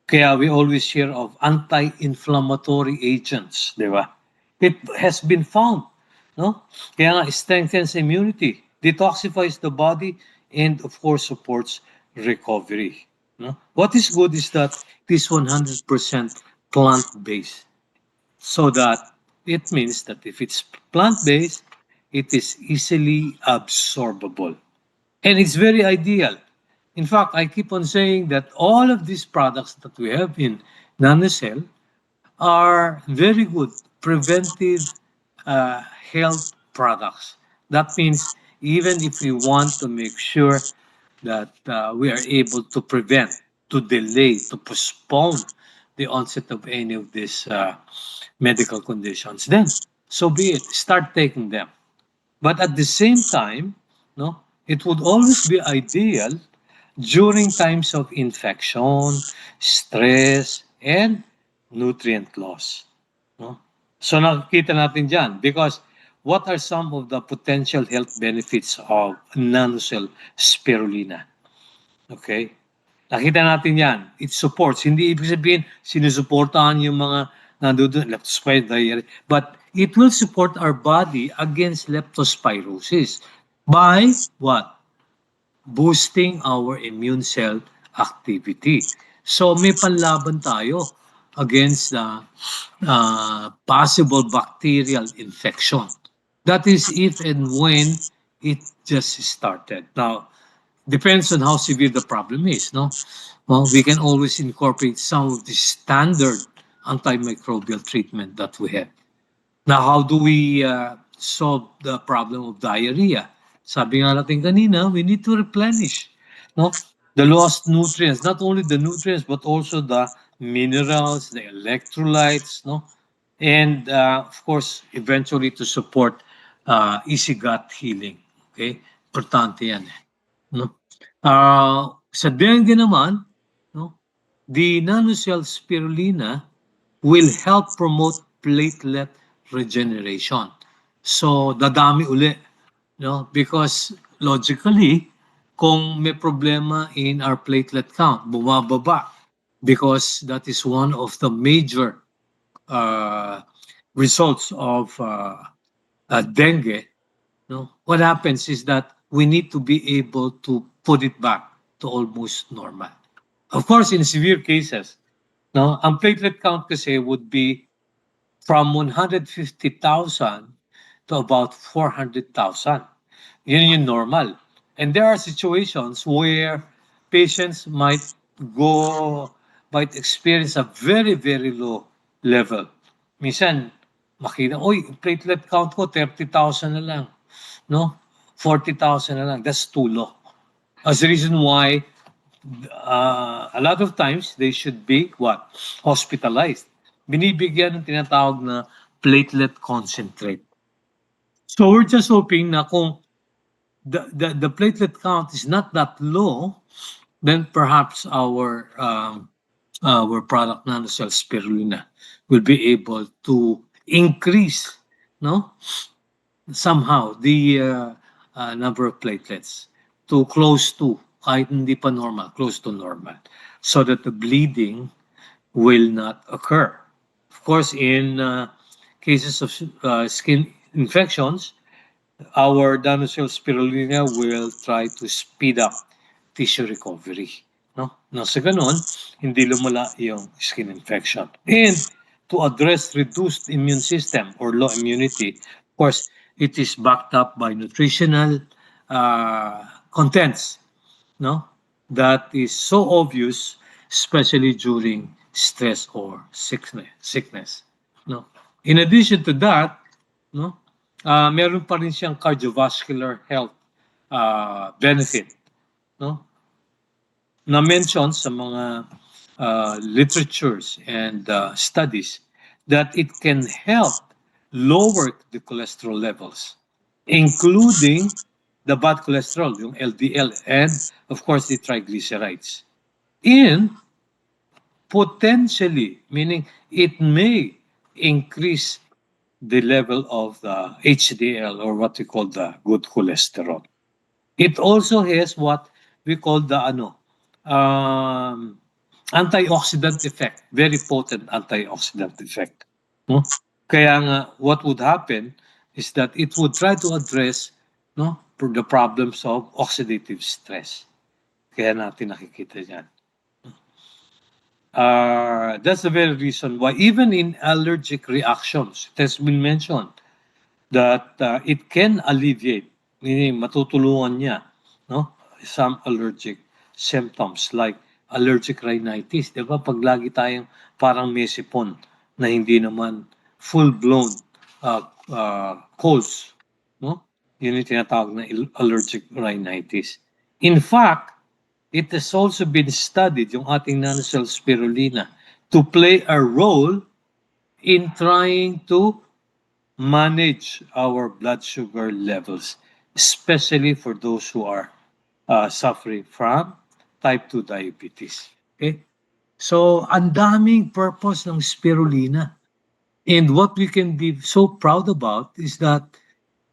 Kaya we always hear of anti-inflammatory agents, di ba? It has been found, no? Kaya nga, strengthens immunity, detoxifies the body, and of course supports recovery. No? What is good is that it is 100% plant-based. So that it means that if it's plant-based, it is easily absorbable. And it's very ideal. In fact, I keep on saying that all of these products that we have in NanoCell are very good preventive uh, health products. That means even if we want to make sure that we are able to prevent, to delay, to postpone the onset of any of these medical conditions, then so be it. Start taking them. But at the same time, no, it would always be ideal during times of infection, stress, and nutrient loss. No? So nakikita natin dyan because what are some of the potential health benefits of nanocell spirulina? Okay? Nakita natin yan. It supports. Hindi ibig sabihin sinusuportahan yung mga nandoon leptospirosis. But it will support our body against leptospirosis by what? Boosting our immune cell activity. So may panlaban tayo against the possible bacterial infection. That is if and when it just started. Now, depends on how severe the problem is, no? Well, we can always incorporate some of the standard antimicrobial treatment that we have. Now, how do we solve the problem of diarrhea? Sabi nga natin kanina, we need to replenish, no? The lost nutrients, not only the nutrients, but also the minerals, the electrolytes, no? And of course, eventually to support easy gut healing. Okay? Importante yan. No? Sa dengue naman, no, the nanocell spirulina will help promote platelet regeneration. So, dadami uli. No? Because logically, kung may problema in our platelet count, bumababa. Because that is one of the major uh, results of dengue, no, what happens is that we need to be able to put it back to almost normal. Of course, in severe cases, no, ang platelet count kasi would be from 150,000 to about 400,000. Yun yung normal. And there are situations where patients might experience a very, very low level. Minsan, makita, oy, platelet count ko 30,000 na lang. No? 40,000 na lang. That's too low. As the reason why a lot of times they should be what? Hospitalized. Binibigyan ng tinatawag na platelet concentrate. So we're just hoping na kung the platelet count is not that low, then perhaps our product nanocell spirulina will be able to increase, no, somehow the number of platelets to close to, kahit hindi pa normal, close to normal, so that the bleeding will not occur. Of course, in cases of skin infections, our nanocell spirulina will try to speed up tissue recovery. No? Nang sa ganon, hindi lumala yung skin infection. And to address reduced immune system or low immunity, of course, it is backed up by nutritional contents, no? That is so obvious, especially during stress or sickness. No? In addition to that, no, meron pa rin siyang cardiovascular health benefit, no? Na mention sa mga literatures and studies that it can help lower the cholesterol levels, including the bad cholesterol, yung LDL, and of course the triglycerides. And potentially, meaning it may increase the level of the HDL, or what we call the good cholesterol. It also has what we call the antioxidant effect, very potent antioxidant effect. No? Kaya nga, what would happen is that it would try to address the problems of oxidative stress. Kaya natin nakikita yan. That's the very reason why even in allergic reactions, it has been mentioned that it can alleviate, meaning matutulungan niya, some allergic symptoms like allergic rhinitis. Di ba? Pag lagi tayong parang may sipon na hindi naman full-blown colds, no? Yun yung tinatawag na allergic rhinitis. In fact, it has also been studied, yung ating nanocell spirulina, to play a role in trying to manage our blood sugar levels, especially for those who are suffering from type 2 diabetes. Okay? So, ang daming purpose ng spirulina. And what we can be so proud about is that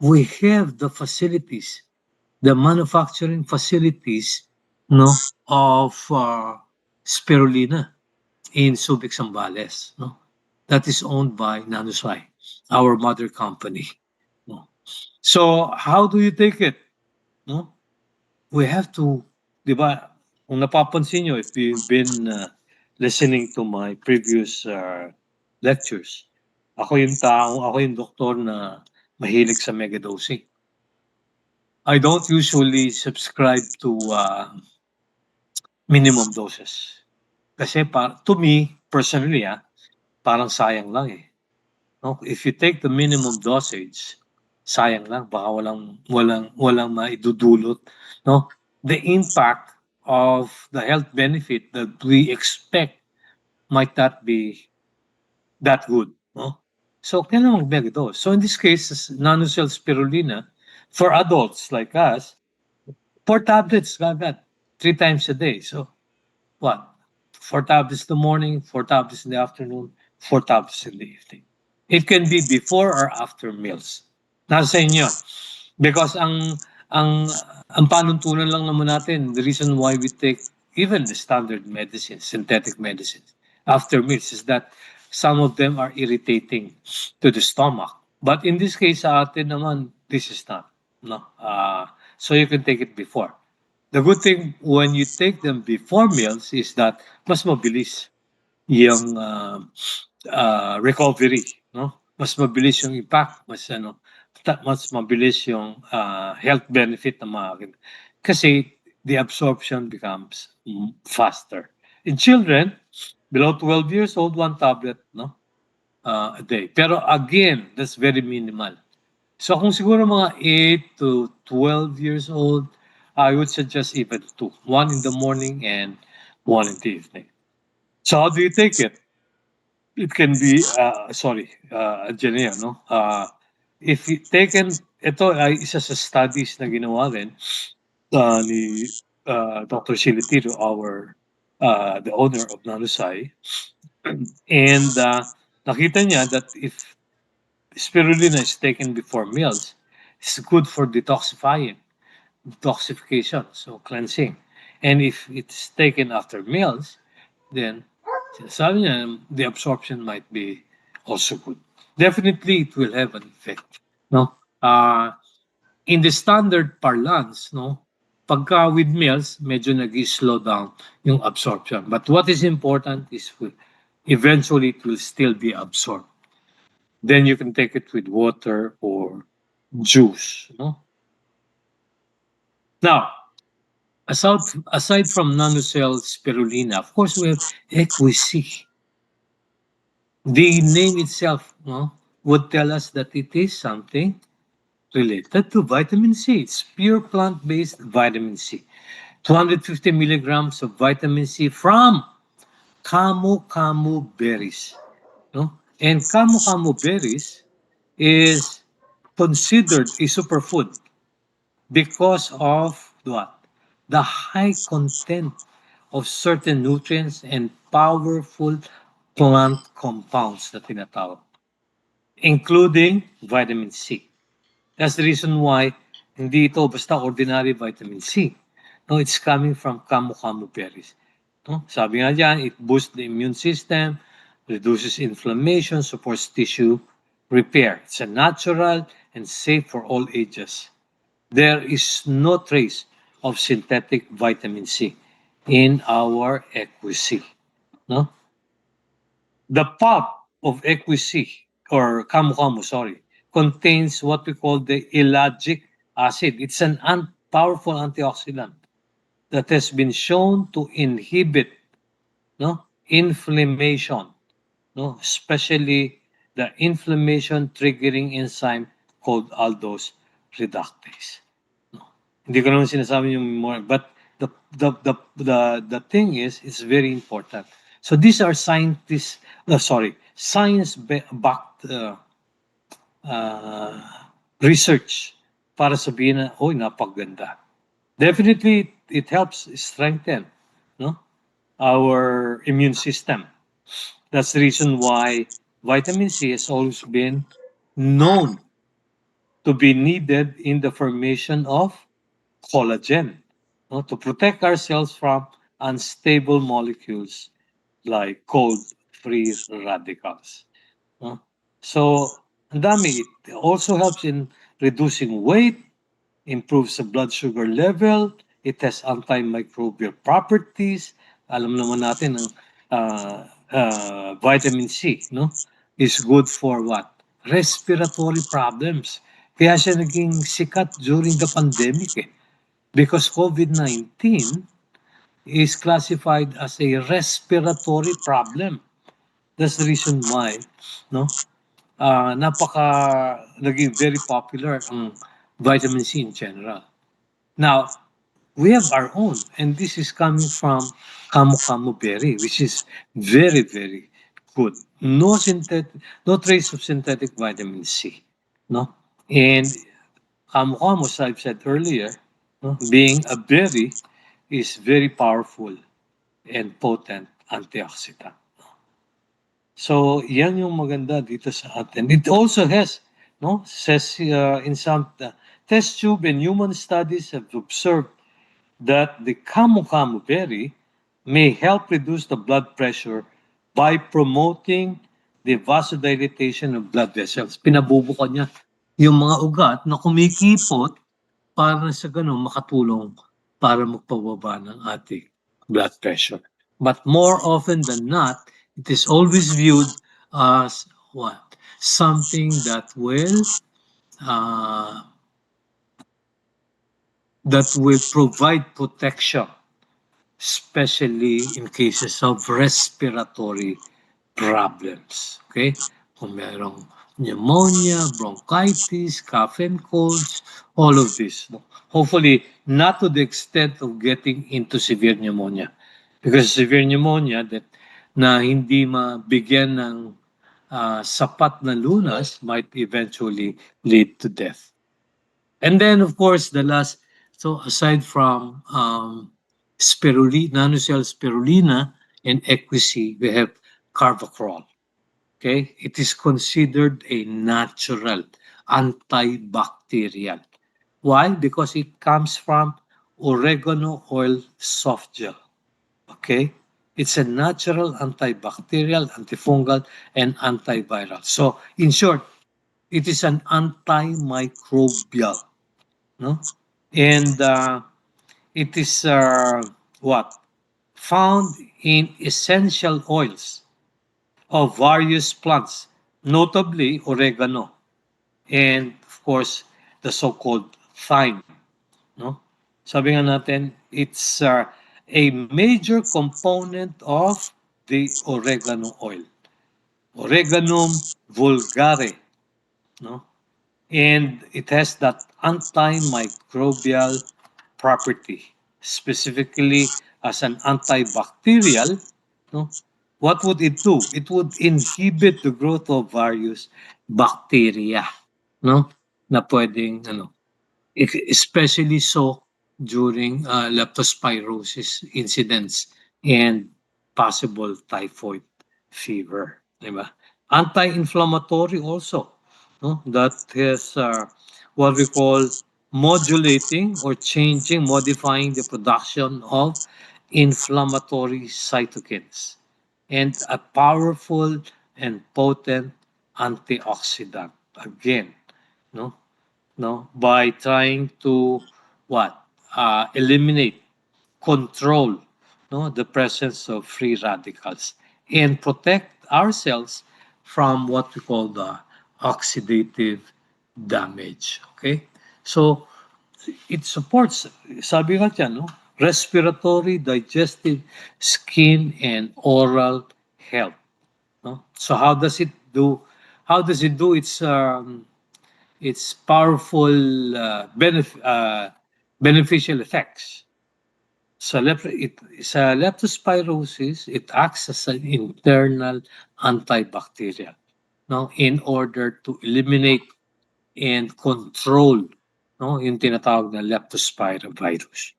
we have the facilities, the manufacturing facilities, of spirulina in Subic, Zambales, that is owned by Nanusai, our mother company. So how do you take it? We have to, di ba, kung napapansin nyo, if you've been listening to my previous lectures, ako yung doktor na mahilig sa megadosing. I don't usually subscribe to minimum doses. Kasi to me, personally, parang sayang lang eh. If you take the minimum dosage, sayang lang, baka walang maidudulot. The impact of the health benefit that we expect might not be that good. So, kailangan mag-megadose. So, in this case, nanocell spirulina, for adults like us, 4 tablets, agad, 3 times a day. So, what? 4 tablets in the morning, 4 tablets in the afternoon, 4 tablets in the evening. It can be before or after meals. Nasa inyo. Because ang panuntunan lang naman natin, the reason why we take even the standard medicines, synthetic medicines, after meals is that some of them are irritating to the stomach. But in this case, sa atin naman, this is not. So you can take it before. The good thing when you take them before meals is that mas mabilis yung recovery, mas mabilis yung impact, mas mabilis yung health benefit na mga kasi the absorption becomes faster. In children below 12 years old, 1 tablet a day. Pero again, that's very minimal. So kung siguro mga 8 to 12 years old, I would suggest even 2. 1 in the morning and 1 in the evening. So how do you take it? It can be, engineer, if you taken, ito ay isa sa studies na ginawa rin ni Dr. Silitiro, the owner of Nanusai. And nakita niya that if spirulina is taken before meals, it's good for detoxification, so cleansing. And if it's taken after meals, then sabi niya, the absorption might be also good. Definitely, it will have an effect. In the standard parlance, pagka with meals, medyo nag-slow down yung absorption. But what is important is eventually it will still be absorbed. Then you can take it with water or juice. Now, aside from nanocell spirulina, of course, we have Equisi. The name itself would tell us that it is something related to vitamin C. It's pure plant-based vitamin C. 250 milligrams of vitamin C from camu berries. And camu berries is considered a superfood because of what? The high content of certain nutrients and powerful plant compounds na tinatawag, including vitamin C. That's the reason why hindi ito basta ordinary vitamin C. It's coming from camu berries. Sabi nga dyan, it boosts the immune system, reduces inflammation, supports tissue repair. It's a natural and safe for all ages. There is no trace of synthetic vitamin C in our Equisi. No? The pulp of Equisi, or Camu Camu, sorry, contains what we call the ellagic acid. It's an powerful antioxidant that has been shown to inhibit inflammation, especially the inflammation triggering enzyme called aldose reductase. No? Hindi ko naman sinasabi yung more, but the thing is, it's very important. So these are science-backed research para sabihin na, oh, napaganda. Definitely, it helps strengthen our immune system. That's the reason why vitamin C has always been known to be needed in the formation of collagen, to protect ourselves from unstable molecules like cold free radicals. So, ang dami. It also helps in reducing weight, improves the blood sugar level, it has antimicrobial properties. Alam naman natin ang vitamin C, is good for what? Respiratory problems. Kaya siya naging sikat during the pandemic because COVID-19 is classified as a respiratory problem. That's the reason why, naging very popular ang vitamin C in general. Now, we have our own, and this is coming from Camu Camu berry, which is very, very good. No trace of synthetic vitamin C. And Camu Camu, as I've said earlier, being a berry, is very powerful and potent antioxidant. So, yan yung maganda dito sa atin. It also has, says in some test tube and human studies have observed that the Camu Camu berry may help reduce the blood pressure by promoting the vasodilatation of blood vessels. Pinabubuka niya yung mga ugat na kumikipot para sa ganun makatulong para magpababa ng ating blood pressure. But more often than not, it is always viewed as what? Something that will provide protection, especially in cases of respiratory problems. Okay? Kung merong pneumonia, bronchitis, cough and colds, all of this. Hopefully, not to the extent of getting into severe pneumonia. Because severe pneumonia na hindi mabigyan ng sapat na lunas might eventually lead to death. And then, of course, the last, so aside from nanocell spirulina and Equisi, we have carvacrol. Okay, it is considered a natural antibacterial. Why? Because it comes from oregano oil soft gel. Okay, it's a natural antibacterial, antifungal, and antiviral. So, in short, it is an antimicrobial. And it is found in essential oils of various plants, notably oregano, and of course the so-called thyme. Sabi nga natin, it's a major component of the oregano oil, Oreganum vulgare, and it has that antimicrobial property, specifically as an antibacterial. What would it do? It would inhibit the growth of various bacteria, na pwedeng, especially so during leptospirosis incidents and possible typhoid fever. Diba? Anti-inflammatory also, that has what we call modulating or modifying the production of inflammatory cytokines, and a powerful and potent antioxidant. Again, no, by trying to what? Eliminate, control, the presence of free radicals and protect ourselves from what we call the oxidative damage. Okay? So, it supports, sabi nga dyan, no? Respiratory, digestive, skin, and oral health. No? So how does it do? How does it do its powerful beneficial effects? Sa leptospirosis, it acts as an internal antibacterial, no, in order to eliminate and control, no, yung tinatawag na leptospirovirus.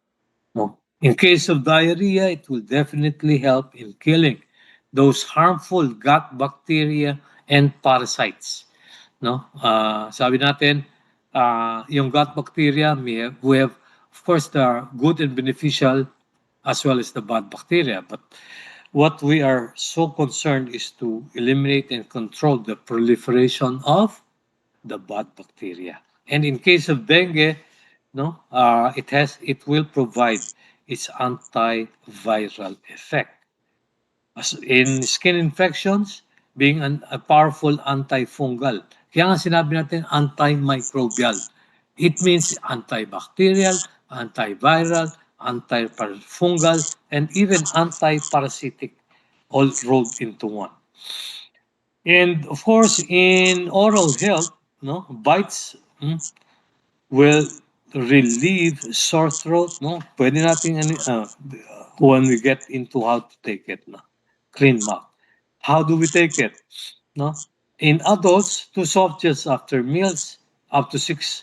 No? In case of diarrhea, it will definitely help in killing those harmful gut bacteria and parasites. No? Sabi natin, yung gut bacteria, we have, of course, the good and beneficial as well as the bad bacteria. But what we are so concerned is to eliminate and control the proliferation of the bad bacteria. And in case of dengue, no, it will provide its antiviral effect. As in skin infections, being a powerful antifungal. Kaya nga sinabi natin antimicrobial. It means antibacterial, antiviral, antifungal, and even antiparasitic, all rolled into one. And of course, in oral health, no, bites will relieve sore throat, no? Pwede natin, when we get into how to take it, no? Clean mouth. How do we take it? No? In adults, 2 soft gels after meals, up to 6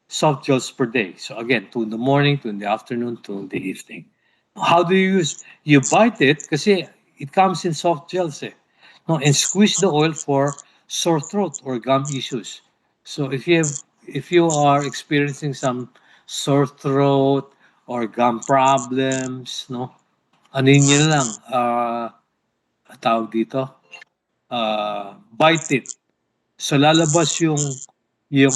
soft gels per day. So again, 2 in the morning, 2 in the afternoon, 2 in the evening. How do you use? You bite it kasi it comes in soft gels, eh. No, and squeeze the oil for sore throat or gum issues. So if you are experiencing some sore throat or gum problems, no, ano yun yun lang, tawag dito, bite it. So lalabas yung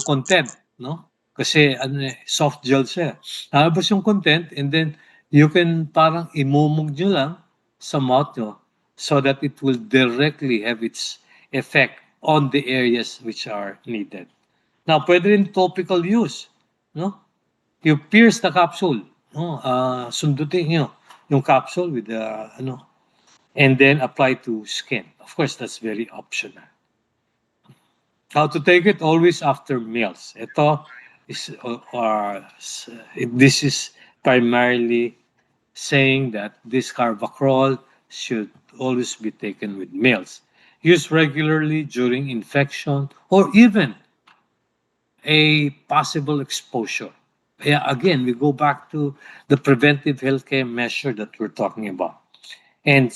content, no? Kasi ano soft gel siya. Lalabas yung content and then you can parang imumog nyo lang sa mouth nyo so that it will directly have its effect on the areas which are needed. Now, pwede rin topical use, no? You pierce the capsule, no? Sundutin nyo yung capsule with the, and then apply to skin. Of course, that's very optional. How to take it? Always after meals. Ito is, this is primarily saying that this carvacrol should always be taken with meals. Used regularly during infection or even a possible exposure. Yeah, again, we go back to the preventive healthcare measure that we're talking about. And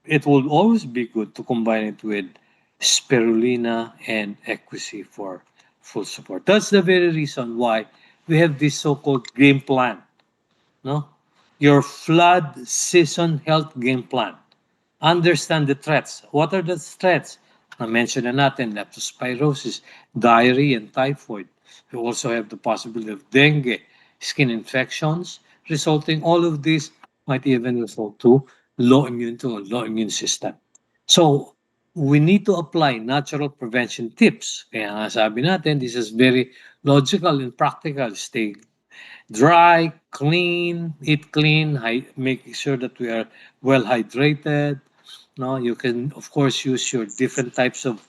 it will always be good to combine it with spirulina and equisy for full support. That's the very reason why we have this so-called game plan. No? Your flood season health game plan. Understand the threats. What are the threats? Na-mention na natin, leptospirosis, diarrhea, and typhoid. We also have the possibility of dengue, skin infections, resulting all of these might even result to low immune system. So, we need to apply natural prevention tips. Kaya nga sabi natin, this is very logical and practical. Stay dry, clean, eat clean, make sure that we are well hydrated. No, you can of course use your different types of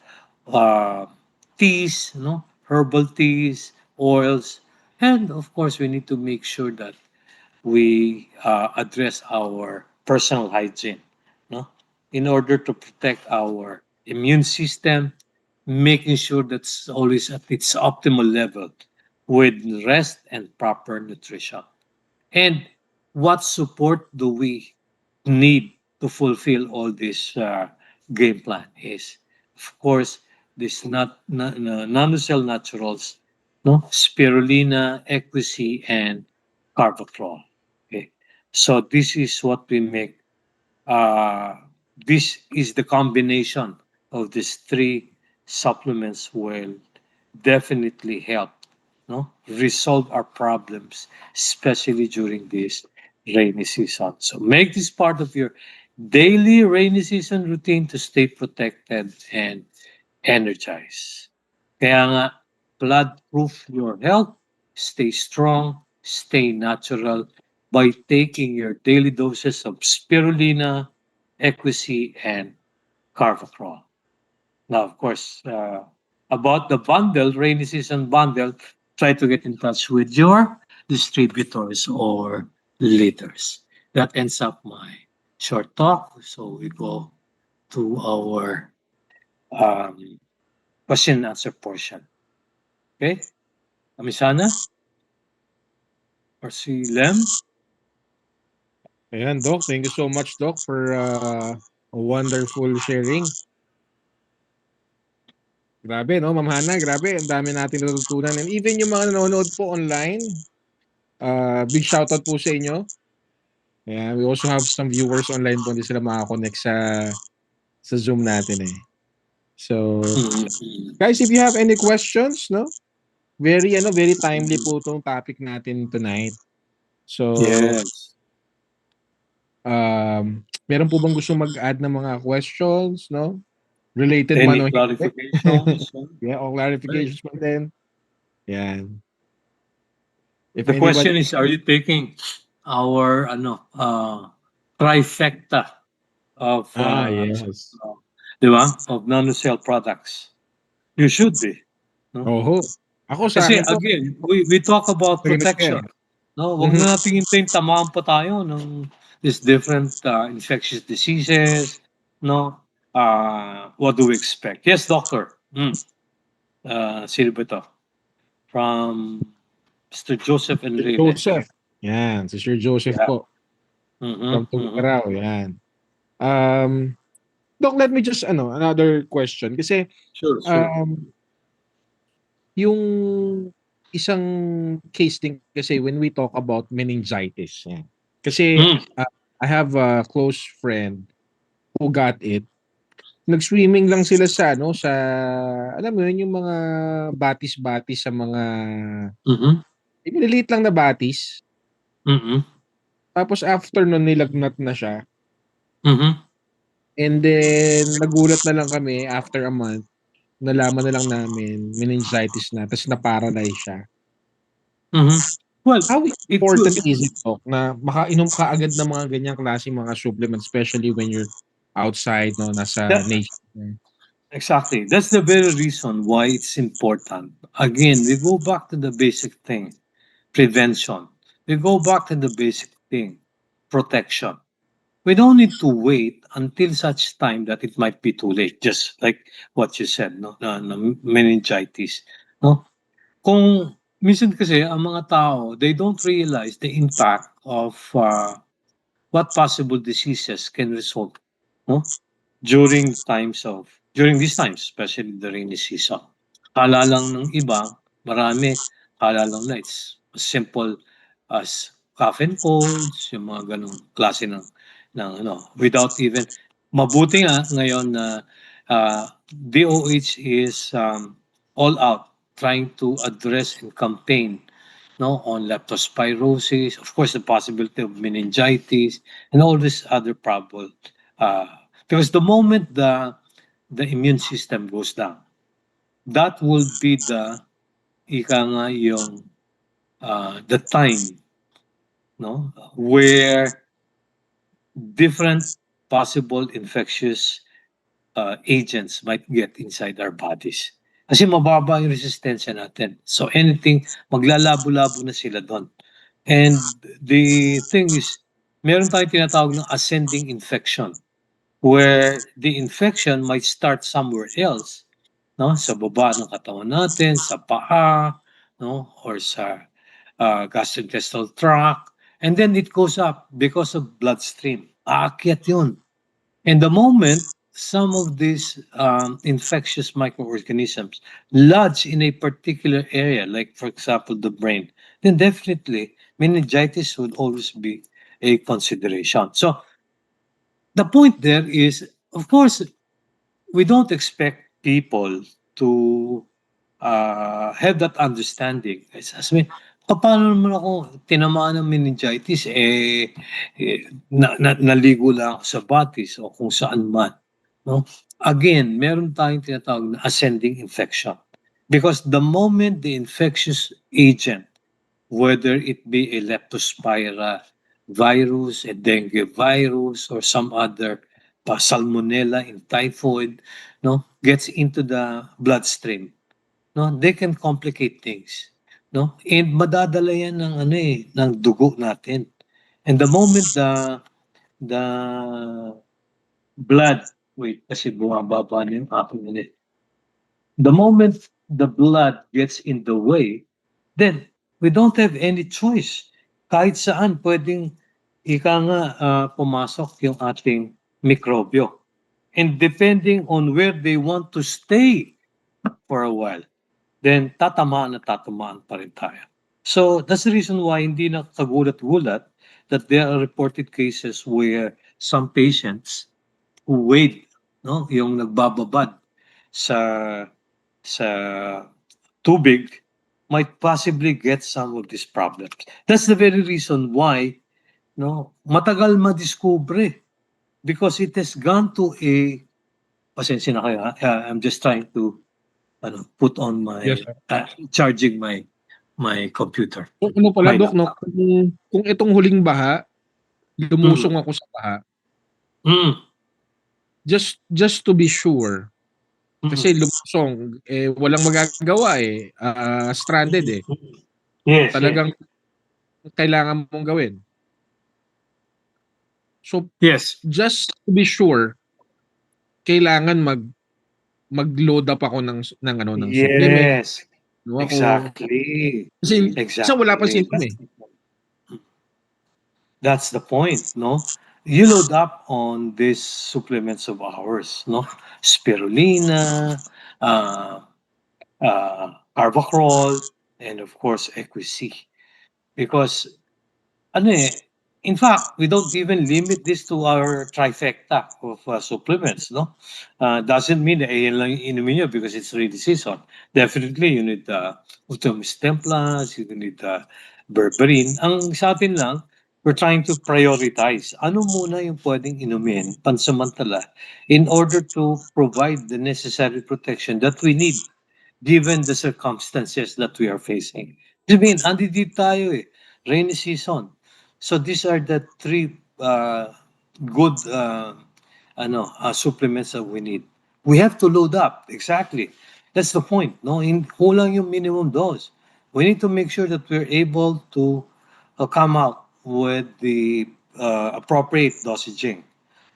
teas, herbal teas, oils, and of course we need to make sure that we address our personal hygiene, no, in order to protect our immune system, making sure that's always at its optimal level with rest and proper nutrition. And what support do we need to fulfill all this game plan is, of course, this nanocell naturals, no, spirulina, equisy, and carvacrol. Okay, so this is what we make. Uh, this is the combination of these three supplements will definitely help, no, resolve our problems, especially during this rainy season. So make this part of your daily rainy season routine to stay protected and energized. Kaya nga, flood-proof your health, stay strong, stay natural by taking your daily doses of spirulina, equisy, and carvacrol. Now, of course, about the bundle, rainy season bundle, try to get in touch with your distributors or leaders. That ends up my short talk. So we go to our question and answer portion. Okay? Amisana or si Lem? Ayan, Doc. Thank you so much, Doc, for a wonderful sharing. Grabe, no, Ma'am Hana, grabe. Ang dami natin natutunan. And even yung mga nanonood po online, big shoutout po sa inyo. Yeah, we also have some viewers online po, hindi sila makakonect sa Zoom natin eh. So, guys, if you have any questions, no? Very timely po itong topic natin tonight. So, Yes. meron po bang gusto mag-add ng mga questions, no? Related man o Any hindi? clarifications? Yeah, o clarifications man din. Yan. If The question anybody, is, are you taking our trifecta of yes. di ba? Of nanocell products? You should be. No? Oho. Ako sa Kasi akin po, again, we talk about Sige, protection. No, wag Mhm. na natin hintayin tamaan pa tayo ng these different infectious diseases. No, what do we expect? Yes, doctor. Sino ba ito? From Mr. Joseph Enrile. Joseph. Yan, si Sir Joseph Yeah. po. Mhm, From mhm. Tugaraw, yan. Doc, let me just, another question. Kasi, Sure. yung isang case din kasi when we talk about meningitis, yan. Kasi, I have a close friend who got it. Nag-swimming lang sila sa, alam mo yun, yung mga batis-batis sa mga, Mhm, yung maliliit lang na batis. mhm, Tapos after nun, nilagnat na siya. mhm. And then, nagulat na lang kami after a month, nalaman na lang namin, meningitis na, tapos na-paralyze siya. Mhm. Well, How it important could. is it, Doc, na makainom ka agad ng mga ganyang klaseng mga supplements, especially when you're outside, no, nasa That- nature. Exactly. That's the very reason why it's important. Again, we go back to the basic thing, prevention. We go back to the basic thing, protection. We don't need to wait until such time that it might be too late, just like what you said, no, na meningitis. No? Kung minsan kasi ang mga tao, they don't realize the impact of what possible diseases can result, no? During these times, especially the rainy season. Kala lang ng iba, marami, kala lang na it's as simple as cough and colds, yung mga ganong klase without even, mabuti nga ngayon na DOH is all out trying to address and campaign on leptospirosis, of course, the possibility of meningitis, and all these other problem. Because the moment the immune system goes down, that will be the ika nga yung the time, no, where different possible infectious agents might get inside our bodies. Kasi mababa yung resistensya natin. So anything, maglalabo-labo na sila doon. And the thing is, meron tayong tinatawag ng ascending infection where the infection might start somewhere else, no? Sa baba ng katawan natin, sa paa, no? Or sa gastrointestinal tract. And then it goes up because of bloodstream. Aakyat yun. And the moment some of these infectious microorganisms lodge in a particular area, like for example the brain, then definitely meningitis would always be a consideration. So the point there is, of course, we don't expect people to have that understanding. Sabi, paano naman ako tinamaan ng meningitis, naligo lang ako sa Batis o kung saan man. No? Again, meron tayong tinatawag na ascending infection. Because the moment the infectious agent, whether it be a leptospira virus, a dengue virus, or some other salmonella in typhoid, no, gets into the bloodstream, no, they can complicate things, no, and madadala yan ng dugo natin. And the moment the blood, wait, kasi bumababa na yung aking minute. The moment the blood gets in the way, then we don't have any choice. Kahit saan pwedeng pumasok yung ating mikrobyo. And depending on where they want to stay for a while, then tatamaan pa rin tayo. So that's the reason why hindi na kagulat-gulat that there are reported cases where some patients who wade, no, yung nagbababad sa tubig might possibly get some of these problems. That's the very reason why, no, matagal madiskubre, because it has gone to a, pasensya na kayo, I'm just trying to put on my, Yes, sir. charging my computer. Ano pala, My Doc, no? laptop. Kung itong huling baha, lumusong ako sa baha, just to be sure, kasi lumusong, walang magagawa stranded Yes, Talagang kailangan mong gawin. So, yes. just to be sure, kailangan mag-load up ako ng supplement. Yes, No, exactly. Kasi wala pa Exactly. sila That's the point, no? You load up on these supplements of ours, no? Spirulina, Carvacrol, and of course, Equici. Because, in fact, we don't even limit this to our trifecta of supplements, no? Doesn't mean that ayan lang yung inumin nyo because it's rainy season. Definitely, you need Utomis templas, you need berberine. Ang sa atin lang, we're trying to prioritize. Ano muna yung pwedeng inumin pansamantala in order to provide the necessary protection that we need given the circumstances that we are facing. I mean, andito tayo rainy season. So these are the three good supplements that we need. We have to load up, exactly. That's the point, no? Kulang yung minimum dose. We need to make sure that we're able to come out with the appropriate dosaging.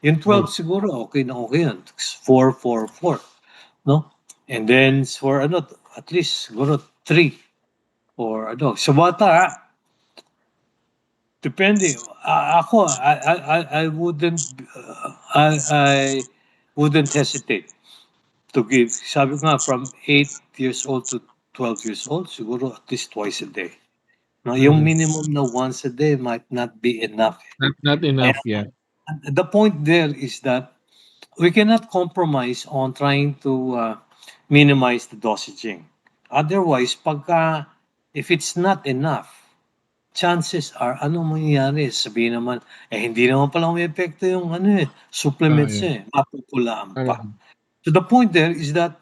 Yung 12 siguro, okay na okay yan. 4, 4, 4. No? And then for at least siguro 3 or sa bata, depending. Ako, I wouldn't hesitate to give. Sabi ko nga, from 8 years old to 12 years old, siguro at least twice a day. No, yung minimum na once a day might not be enough. Not enough, yeah. The point there is that we cannot compromise on trying to minimize the dosaging. Otherwise, if it's not enough, chances are, ano mangyayari? Sabihin naman, hindi naman pala may epekto yung supplements mapupulaan pa. So the point there is that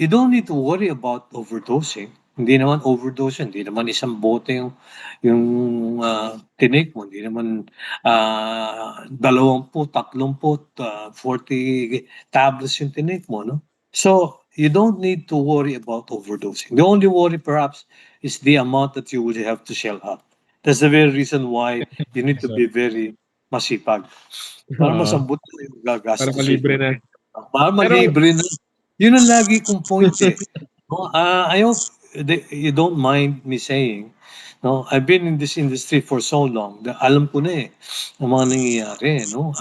you don't need to worry about overdosing. Hindi naman overdose, hindi naman isang bote yung tinake mo, hindi naman 20, 30, 40 tablets yung tinake mo, no? So you don't need to worry about overdosing. The only worry perhaps is the amount that you would have to shell out. That's the very reason why you need to be very masipag. Para masambot na yung gagastos. Para malibre na. Para malibre na. Yun ang lagi kong point No, I hope you don't mind me saying, no, I've been in this industry for so long that alam ko na ang mga nangyayari, no?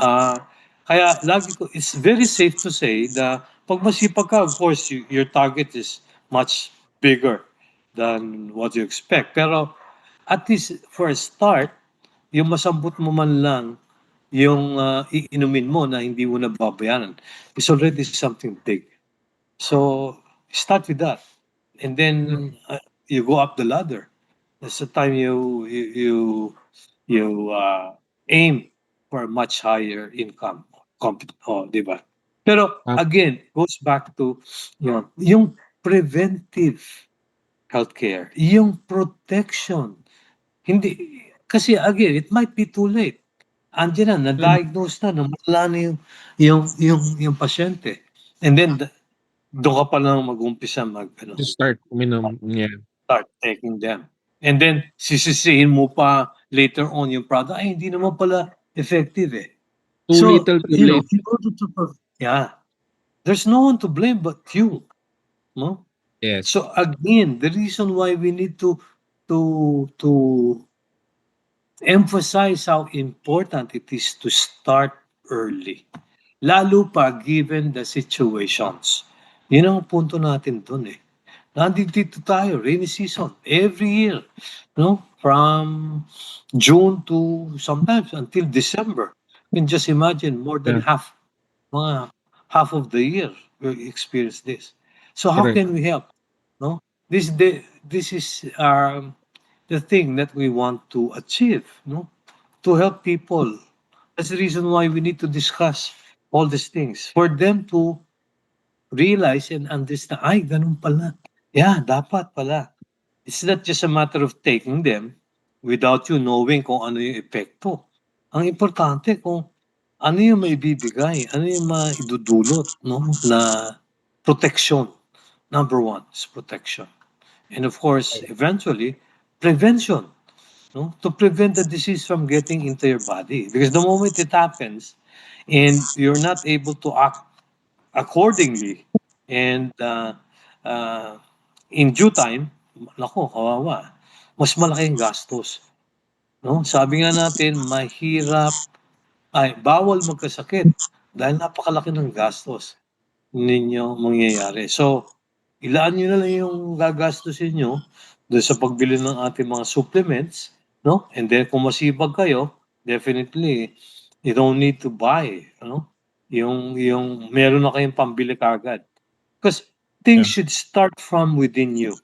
Kaya lagi ko, it's very safe to say that pag masipag ka, of course, your target is much bigger than what you expect. Pero at least for a start, yung masambot mo man lang yung iinumin mo na hindi mo nababayaran is already something big. So Start with that, and then you go up the ladder. That's the time you aim for a much higher income. Di ba? Pero Um, again, goes back to yung preventive healthcare, yung protection. Hindi kasi again, it might be too late. Andiyan na, na-diagnose na, wala na yung pasyente. And then doon ka pa lang mag-umpisa just start uminom. Yeah. start taking them. And then sisisihin mo pa later on yung product, ay hindi naman pala effective eh. Too little, too late. In order to there's no one to blame but you. No? Yes. So again, the reason why we need to emphasize how important it is to start early. Lalo pa given the situations. Yun ang punto natin dun eh. Nandito tayo, rainy season, every year. No? From June to sometimes until December. You can just imagine more than Yeah. half of the year we experience this. So how Correct. can we help? No? This is the thing that we want to achieve, no? To help people. That's the reason why we need to discuss all these things for them to realize and understand, ay, ganun pala. Yeah, dapat pala. It's not just a matter of taking them without you knowing kung ano yung epekto. Ang importante kung ano yung maibibigay, ano yung maidudulot, no? Na protection. Number one is protection. And of course, eventually, prevention. No? To prevent the disease from getting into your body. Because the moment it happens and you're not able to act accordingly and in due time, nako, kawawa. Mas malaki ang gastos. No? Sabi nga natin, bawal magkasakit dahil napakalaki ng gastos ninyo mangyayari. So, ilaan nyo na lang yung gagastusin nyo doon sa pagbili ng ating mga supplements, no? And then kung masipag kayo, definitely, you don't need to buy, no? Yung meron na kayong pambili kagad. Because things should start from within you.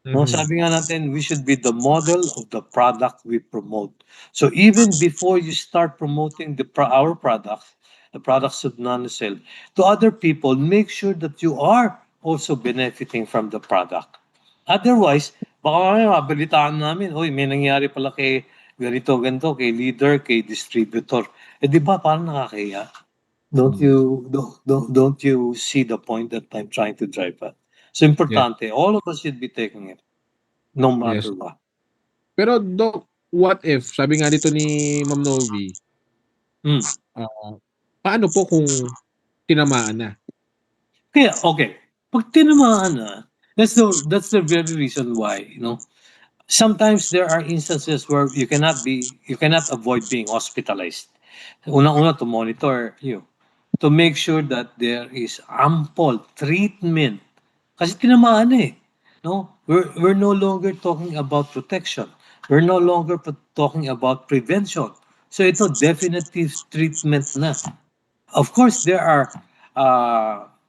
No, sabi nga natin, we should be the model of the product we promote. So even before you start promoting our products, the products of NanoCell, to other people, make sure that you are also benefiting from the product. Otherwise, baka kaya mabalitaan namin, oy, may nangyari pala kay ganito, kay leader, kay distributor. Eh di ba parang nakakahiya? Don't you see the point that I'm trying to drive at? So importante, all of us should be taking it, no Yes. matter what. Pero Doc, what if, sabi nga dito ni Ma'am Novi, Hmm. paano po kung tinamaan na? Kaya, okay, pag tinamaan na, that's the very reason why, sometimes there are instances where you cannot avoid being hospitalized. Unang-una to monitor you, to make sure that there is ample treatment. Kasi tinamaan na eh. No? We're no longer talking about protection. We're no longer talking about prevention. So ito, definitive treatment na. Of course, there are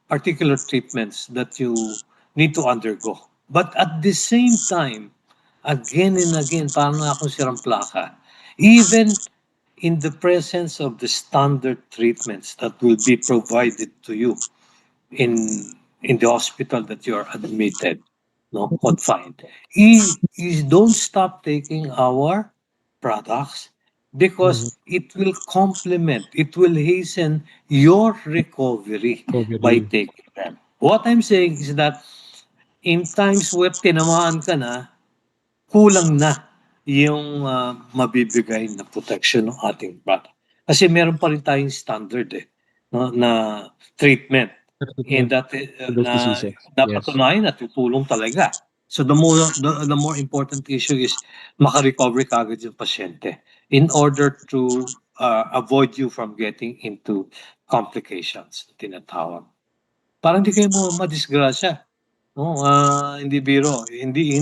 particular treatments that you need to undergo. But at the same time, again and again, parang na akong sirang plaka, even in the presence of the standard treatments that will be provided to you in the hospital that you are admitted, confined, don't stop taking our products because it will complement, it will hasten your recovery by taking them. What I'm saying is that in times where tinamaan ka na, kulang na yung mabibigay na protection ng ating product. Kasi meron pa rin tayong standard no, na treatment. And that Those diseases. napatunayan na tutulong talaga. So the more important issue is makarecover kagad yung pasyente in order to avoid you from getting into complications, tinatawag. Parang hindi kayo mo madisgrasya. No, hindi biro. Hindi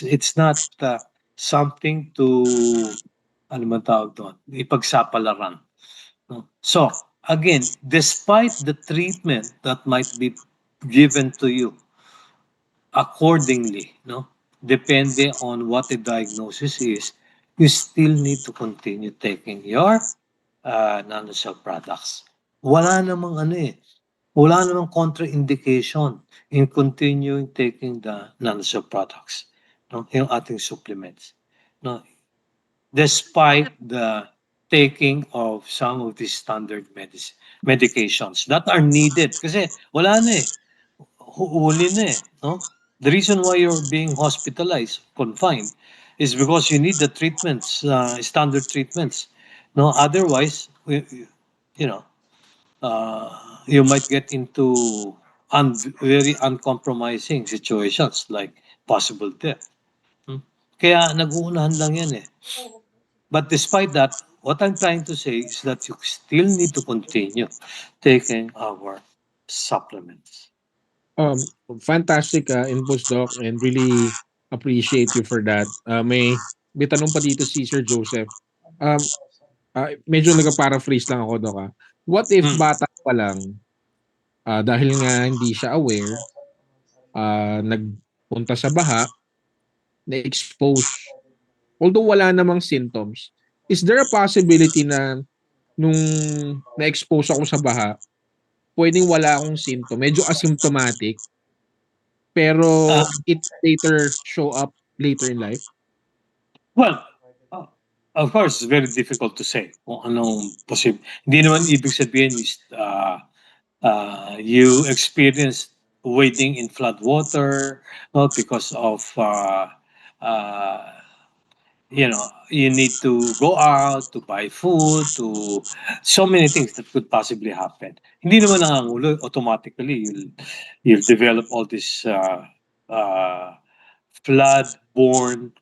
it's not something to ano man tawag doon, ipagsapalaran. No? So, again, despite the treatment that might be given to you accordingly, no? Depende on what the diagnosis is, you still need to continue taking your nanocell products. Wala namang ano eh, wala namang contraindication in continuing taking the nanocell products, no? Yung ating supplements, no? Despite the taking of some of these standard medications that are needed kasi wala na eh, huli na eh, no? The reason why you're being hospitalized, confined, is because you need the treatments, standard treatments, no? Otherwise, you know, you might get into very uncompromising situations like possible death. Kaya nag-uunahan lang yan eh. But despite that, what I'm trying to say is that you still need to continue taking our supplements. Fantastic inputs, Doc, and really appreciate you for that. May tanong pa dito si Sir Joseph. Medyo nag-paraphrase lang ako, Doc. What if Hmm. bata pa lang, dahil nga hindi siya aware, nagpunta sa baha, na-expose, although wala namang symptoms, is there a possibility na nung na-expose ako sa baha, pwedeng wala akong symptom, medyo asymptomatic, pero Ah, it later show up later in life? well, of course, it's very difficult to say kung anong possible. Hindi naman ibig sabihin is you experience wading in flood water, no, because of you need to go out to buy food, to so many things that could possibly happen. Hindi naman nangangulo automatically you'll develop all these flood-borne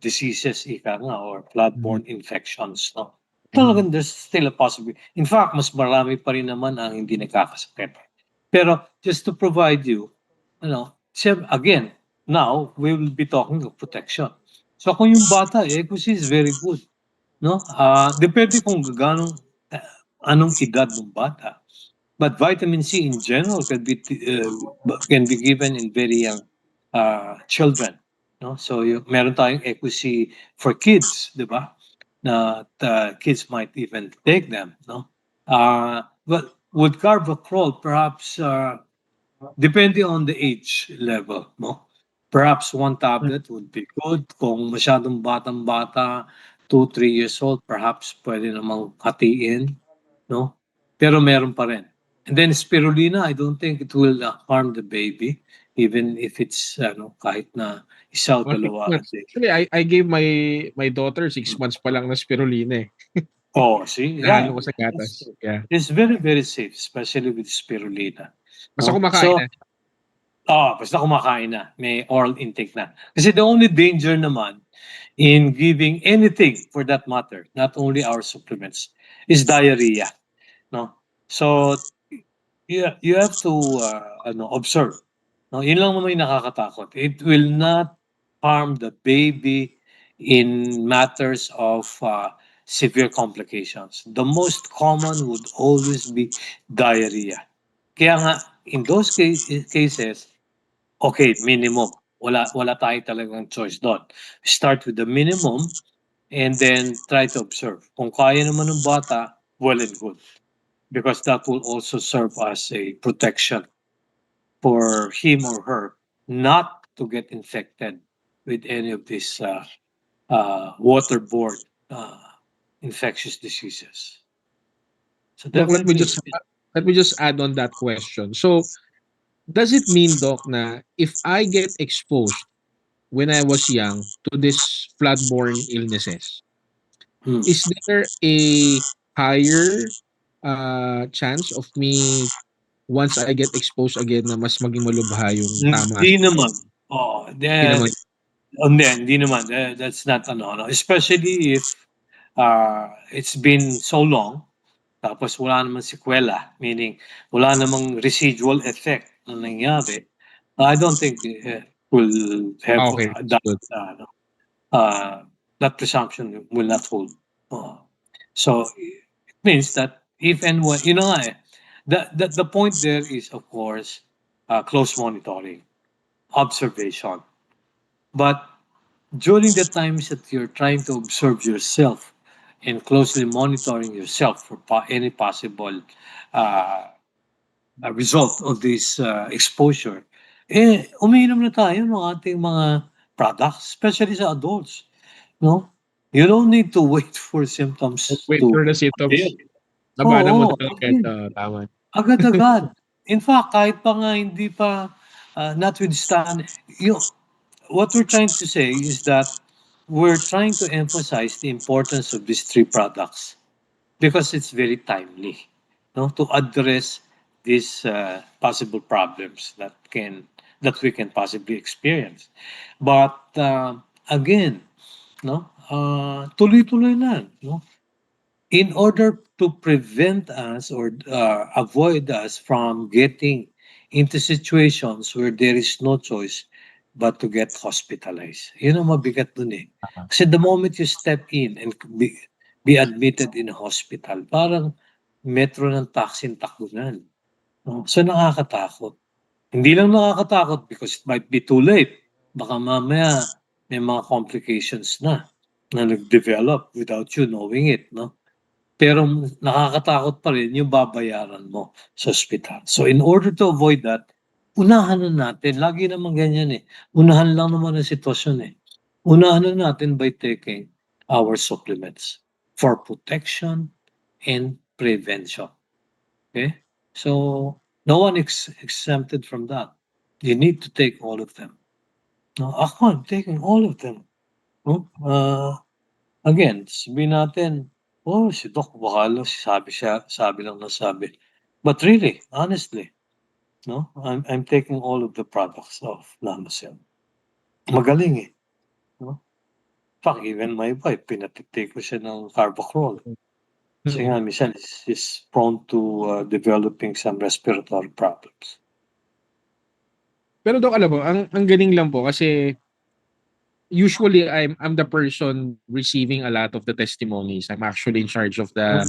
diseases ika nga or flood-borne infections, no? Talagang there's still a possibility. In fact, mas marami pa rin naman ang hindi nakakasakit. Pero just to provide you, again, now we will be talking of protection. So kung yung bata, equity is very good, no? Depende kung anong edad ng bata. But vitamin C in general can be given in very young children, no? So meron tayong equity for kids, di ba? Na kids might even take them, no? But with Carvacrol, perhaps depende on the age level, no? Perhaps one tablet would be good. Kung masyadong batang-bata, 2, 3 years old, perhaps pwede namang hatiin, no? Pero meron pa rin. And then spirulina, I don't think it will harm the baby, even if it's kahit na isa o dalawa a day. Actually, I gave my daughter 6 months pa lang na spirulina eh. Oh, see? Yeah. Nahalo ko sa gatas. Yeah. It's very, very safe, especially with spirulina. Basta no? kumakain So, na. basta kumakain na. May oral intake na. Kasi the only danger naman in giving anything for that matter, not only our supplements, is diarrhea. No? So, you have to observe. No? Yun lang naman yung nakakatakot. It will not harm the baby in matters of severe complications. The most common would always be diarrhea. Kaya nga, in those cases, okay, minimum. Wala tayo talagang choice doon. Start with the minimum and then try to observe. Kung kaya naman ng bata, well and good. Because that will also serve as a protection for him or her not to get infected with any of these waterborne infectious diseases. So Doc, let me definitely, just add on that question. So, does it mean, Doc, na if I get exposed when I was young to this flood-borne illnesses, Hmm. is there a higher chance of me once I get exposed again na mas maging malubha yung tama? Hindi naman. Oh, Hindi naman. hindi naman. That's not no. Especially if it's been so long, tapos wala namang sequela, meaning wala namang residual effect na nangyari. I don't think it will have Okay, that's good. that presumption will not hold. So it means that if and when, the point there is, of course, close monitoring, observation. But during the times that you're trying to observe yourself and closely monitoring yourself for any possible uh, result of this exposure, umiinom na tayo ng ating mga products, especially sa adults. No? You don't need to wait for symptoms Wait to for the symptoms. appear. Labanan mo Oo, na agad. Tama. agad-agad. In fact, kahit pa nga hindi pa notwithstand, what we're trying to say is that we're trying to emphasize the importance of these three products because it's very timely, no, to address these possible problems that we can possibly experience. But again, no, tuloy-tuloy na, no, in order to prevent us or avoid us from getting into situations where there is no choice but to get hospitalized. Yun ang mabigat dun eh. Kasi the moment you step in and be admitted in a hospital, parang metro ng taxi takbunan. No? So nakakatakot. Hindi lang nakakatakot because it might be too late. Baka mamaya may mga complications na nag-develop without you knowing it. No? Pero nakakatakot pa rin yung babayaran mo sa ospital. So in order to avoid that, unahan na natin. Lagi naman ganyan eh. Unahan lang naman ang sitwasyon eh. Unahan na natin by taking our supplements for protection and prevention. Okay? So no one exempted from that. You need to take all of them. No, ako, I'm taking all of them. No? Again, sabihin natin, oh, si Doc bahala, sabi lang na sabi. But really, honestly, no, I'm taking all of the products of Namocell. Magaling eh. No? In fact, even my wife, pinatitake ko siya ng Carbacrol. Kasi nga, minsan, is prone to developing some respiratory problems. Pero Doc, alam mo, ang galing lang po kasi usually I'm the person receiving a lot of the testimonies. I'm actually in charge of the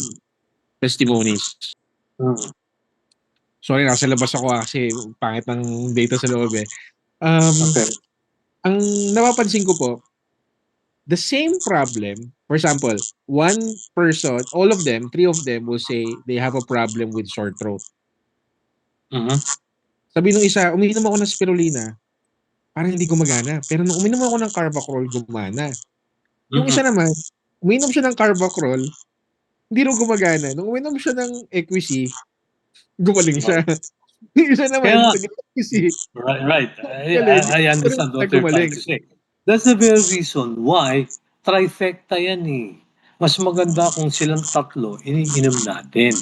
testimonies. Mm. Sorry, nasa labas ako kasi pangit ng data sa loob eh. Okay. Ang napapansin ko po, the same problem, for example, one person, all of them, three of them will say they have a problem with sore throat. Mhm. Sabi nung isa, umiinom ako ng spirulina, parang hindi gumagana. Pero nung uminom ako ng Carbacrol, gumana. Yung isa naman, uminom siya ng Carbacrol, hindi rin gumagana. Nung uminom siya ng Equisy, gumaling siya. Yung isa naman, Kaya, nag-Equisy, right. galing. I understand Pero what you're gumaling. trying to say. That's the very reason why trifecta yan eh. Mas maganda kung silang tatlo iniinom natin.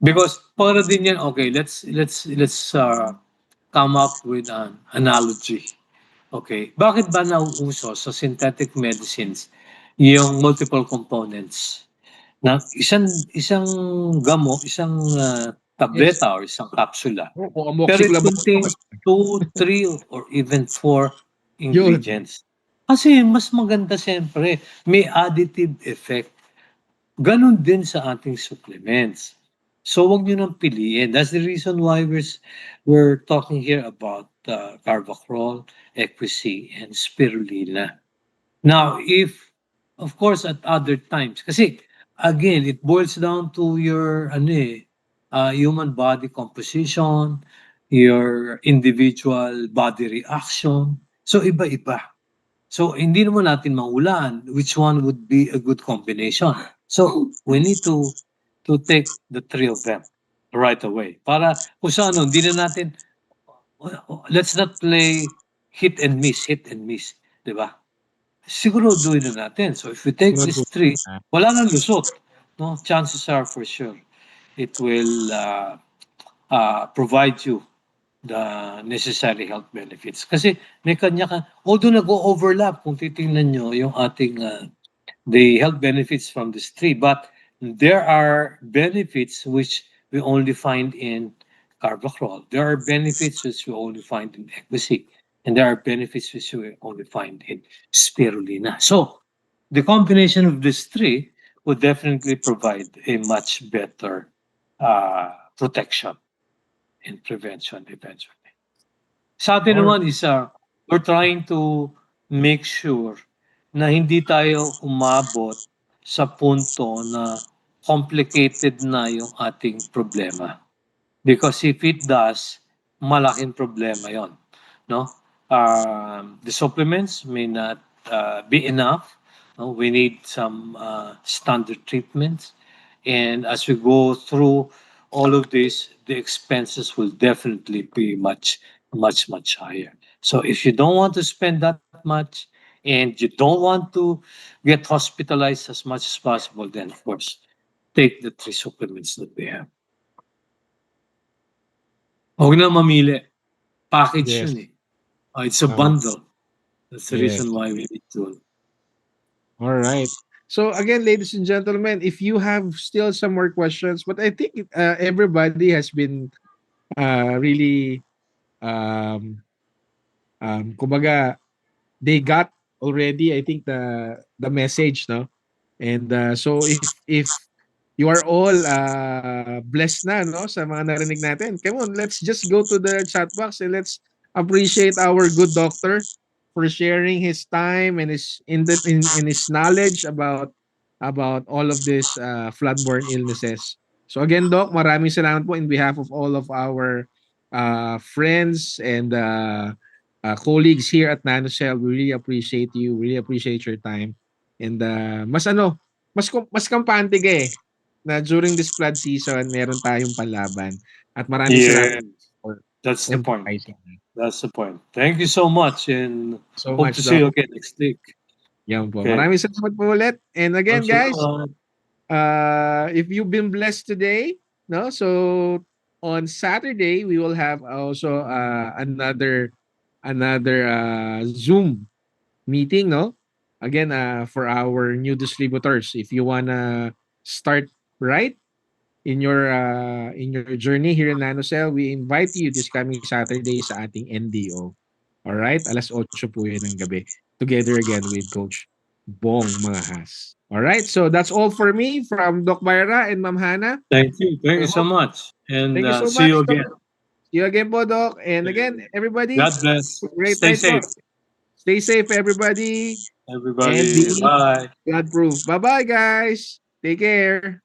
Because para din yan, okay, let's come up with an analogy. Okay, bakit ba nauuso sa synthetic medicines yung multiple components? Na isang gamo, isang tableta or isang kapsula. Kung Pero it amoxicillin contains 2, 3, or even 4 yun. ingredients. Kasi mas maganda siyempre, may additive effect. Ganon din sa ating supplements. So wag niyo nang piliin. That's the reason why we're talking here about Carbacrol, Equisy, and Spirulina. Now, if, of course, at other times, kasi, again, it boils down to your, human body composition, your individual body reaction. So, iba-iba. So, hindi naman natin mahulaan which one would be a good combination. So, we need to take the three of them right away. Para kung sa ano, hindi na natin, let's not play hit and miss, di ba? Siguraduhin na natin. So if we take these three, wala nang lusot. No? Chances are for sure it will provide you the necessary health benefits. Kasi may kanya ka, although nag-overlap kung titingnan nyo yung ating the health benefits from this tree, but there are benefits which we only find in Carbacrol. There are benefits which we only find in Equisy. And there are benefits which we only find in Spirulina. So the combination of these three would definitely provide a much better protection and prevention eventually. Sa atin Or naman we're trying to make sure na hindi tayo umabot sa punto na complicated na yung ating problema. Because if it does, malaking problema yon, no? The supplements may not be enough. No? We need some standard treatments. And as we go through all of this, the expenses will definitely be much, much, much higher. So if you don't want to spend that much and you don't want to get hospitalized as much as possible, then of course, take the 3 supplements that we have. Huwag na mamili. Package yes. yun eh. It's a Tama. bundle. That's the Yes. reason why we need to. All right. So again, ladies and gentlemen, if you have still some more questions, but I think everybody has been really kumbaga they got already I think the message, no? And so if you are all blessed na, no, sa mga narinig natin, come on, let's just go to the chat box and let's appreciate our good doctor for sharing his time and in his knowledge about all of this floodborne illnesses. So again, Doc, maraming salamat po in behalf of all of our friends and colleagues here at NanoCell. We really appreciate you. Really appreciate your time. And mas kampante ka eh na during this flood season, meron tayong panlaban. At maraming Yeah, salamat for that's the point. emphasizing that. That's the point. Thank you so much and So hope much, to see Doc. you again next week. Yan po. Okay. Maraming salamat po ulit. And again, guys, Salamat. if you've been blessed today, no? So on Saturday, we will have also another Zoom meeting, no? Again, for our new distributors. If you wanna start right in your journey here in NanoCell, we invite you this coming Saturday sa ating NDO. All right? 8:00 po yun ng gabi. Together again with Coach Bong Mangahas. All right? So that's all for me from Doc Myra and Ma'am Hana. Thank you. Thank I you so hope- much. And Thank you so see much, you Doc. again. See you again po, Doc. And again, everybody, God bless. great Stay night po. safe, Stay safe, everybody. And everybody. be Bye. flood-proof. Bye-bye, guys. Take care.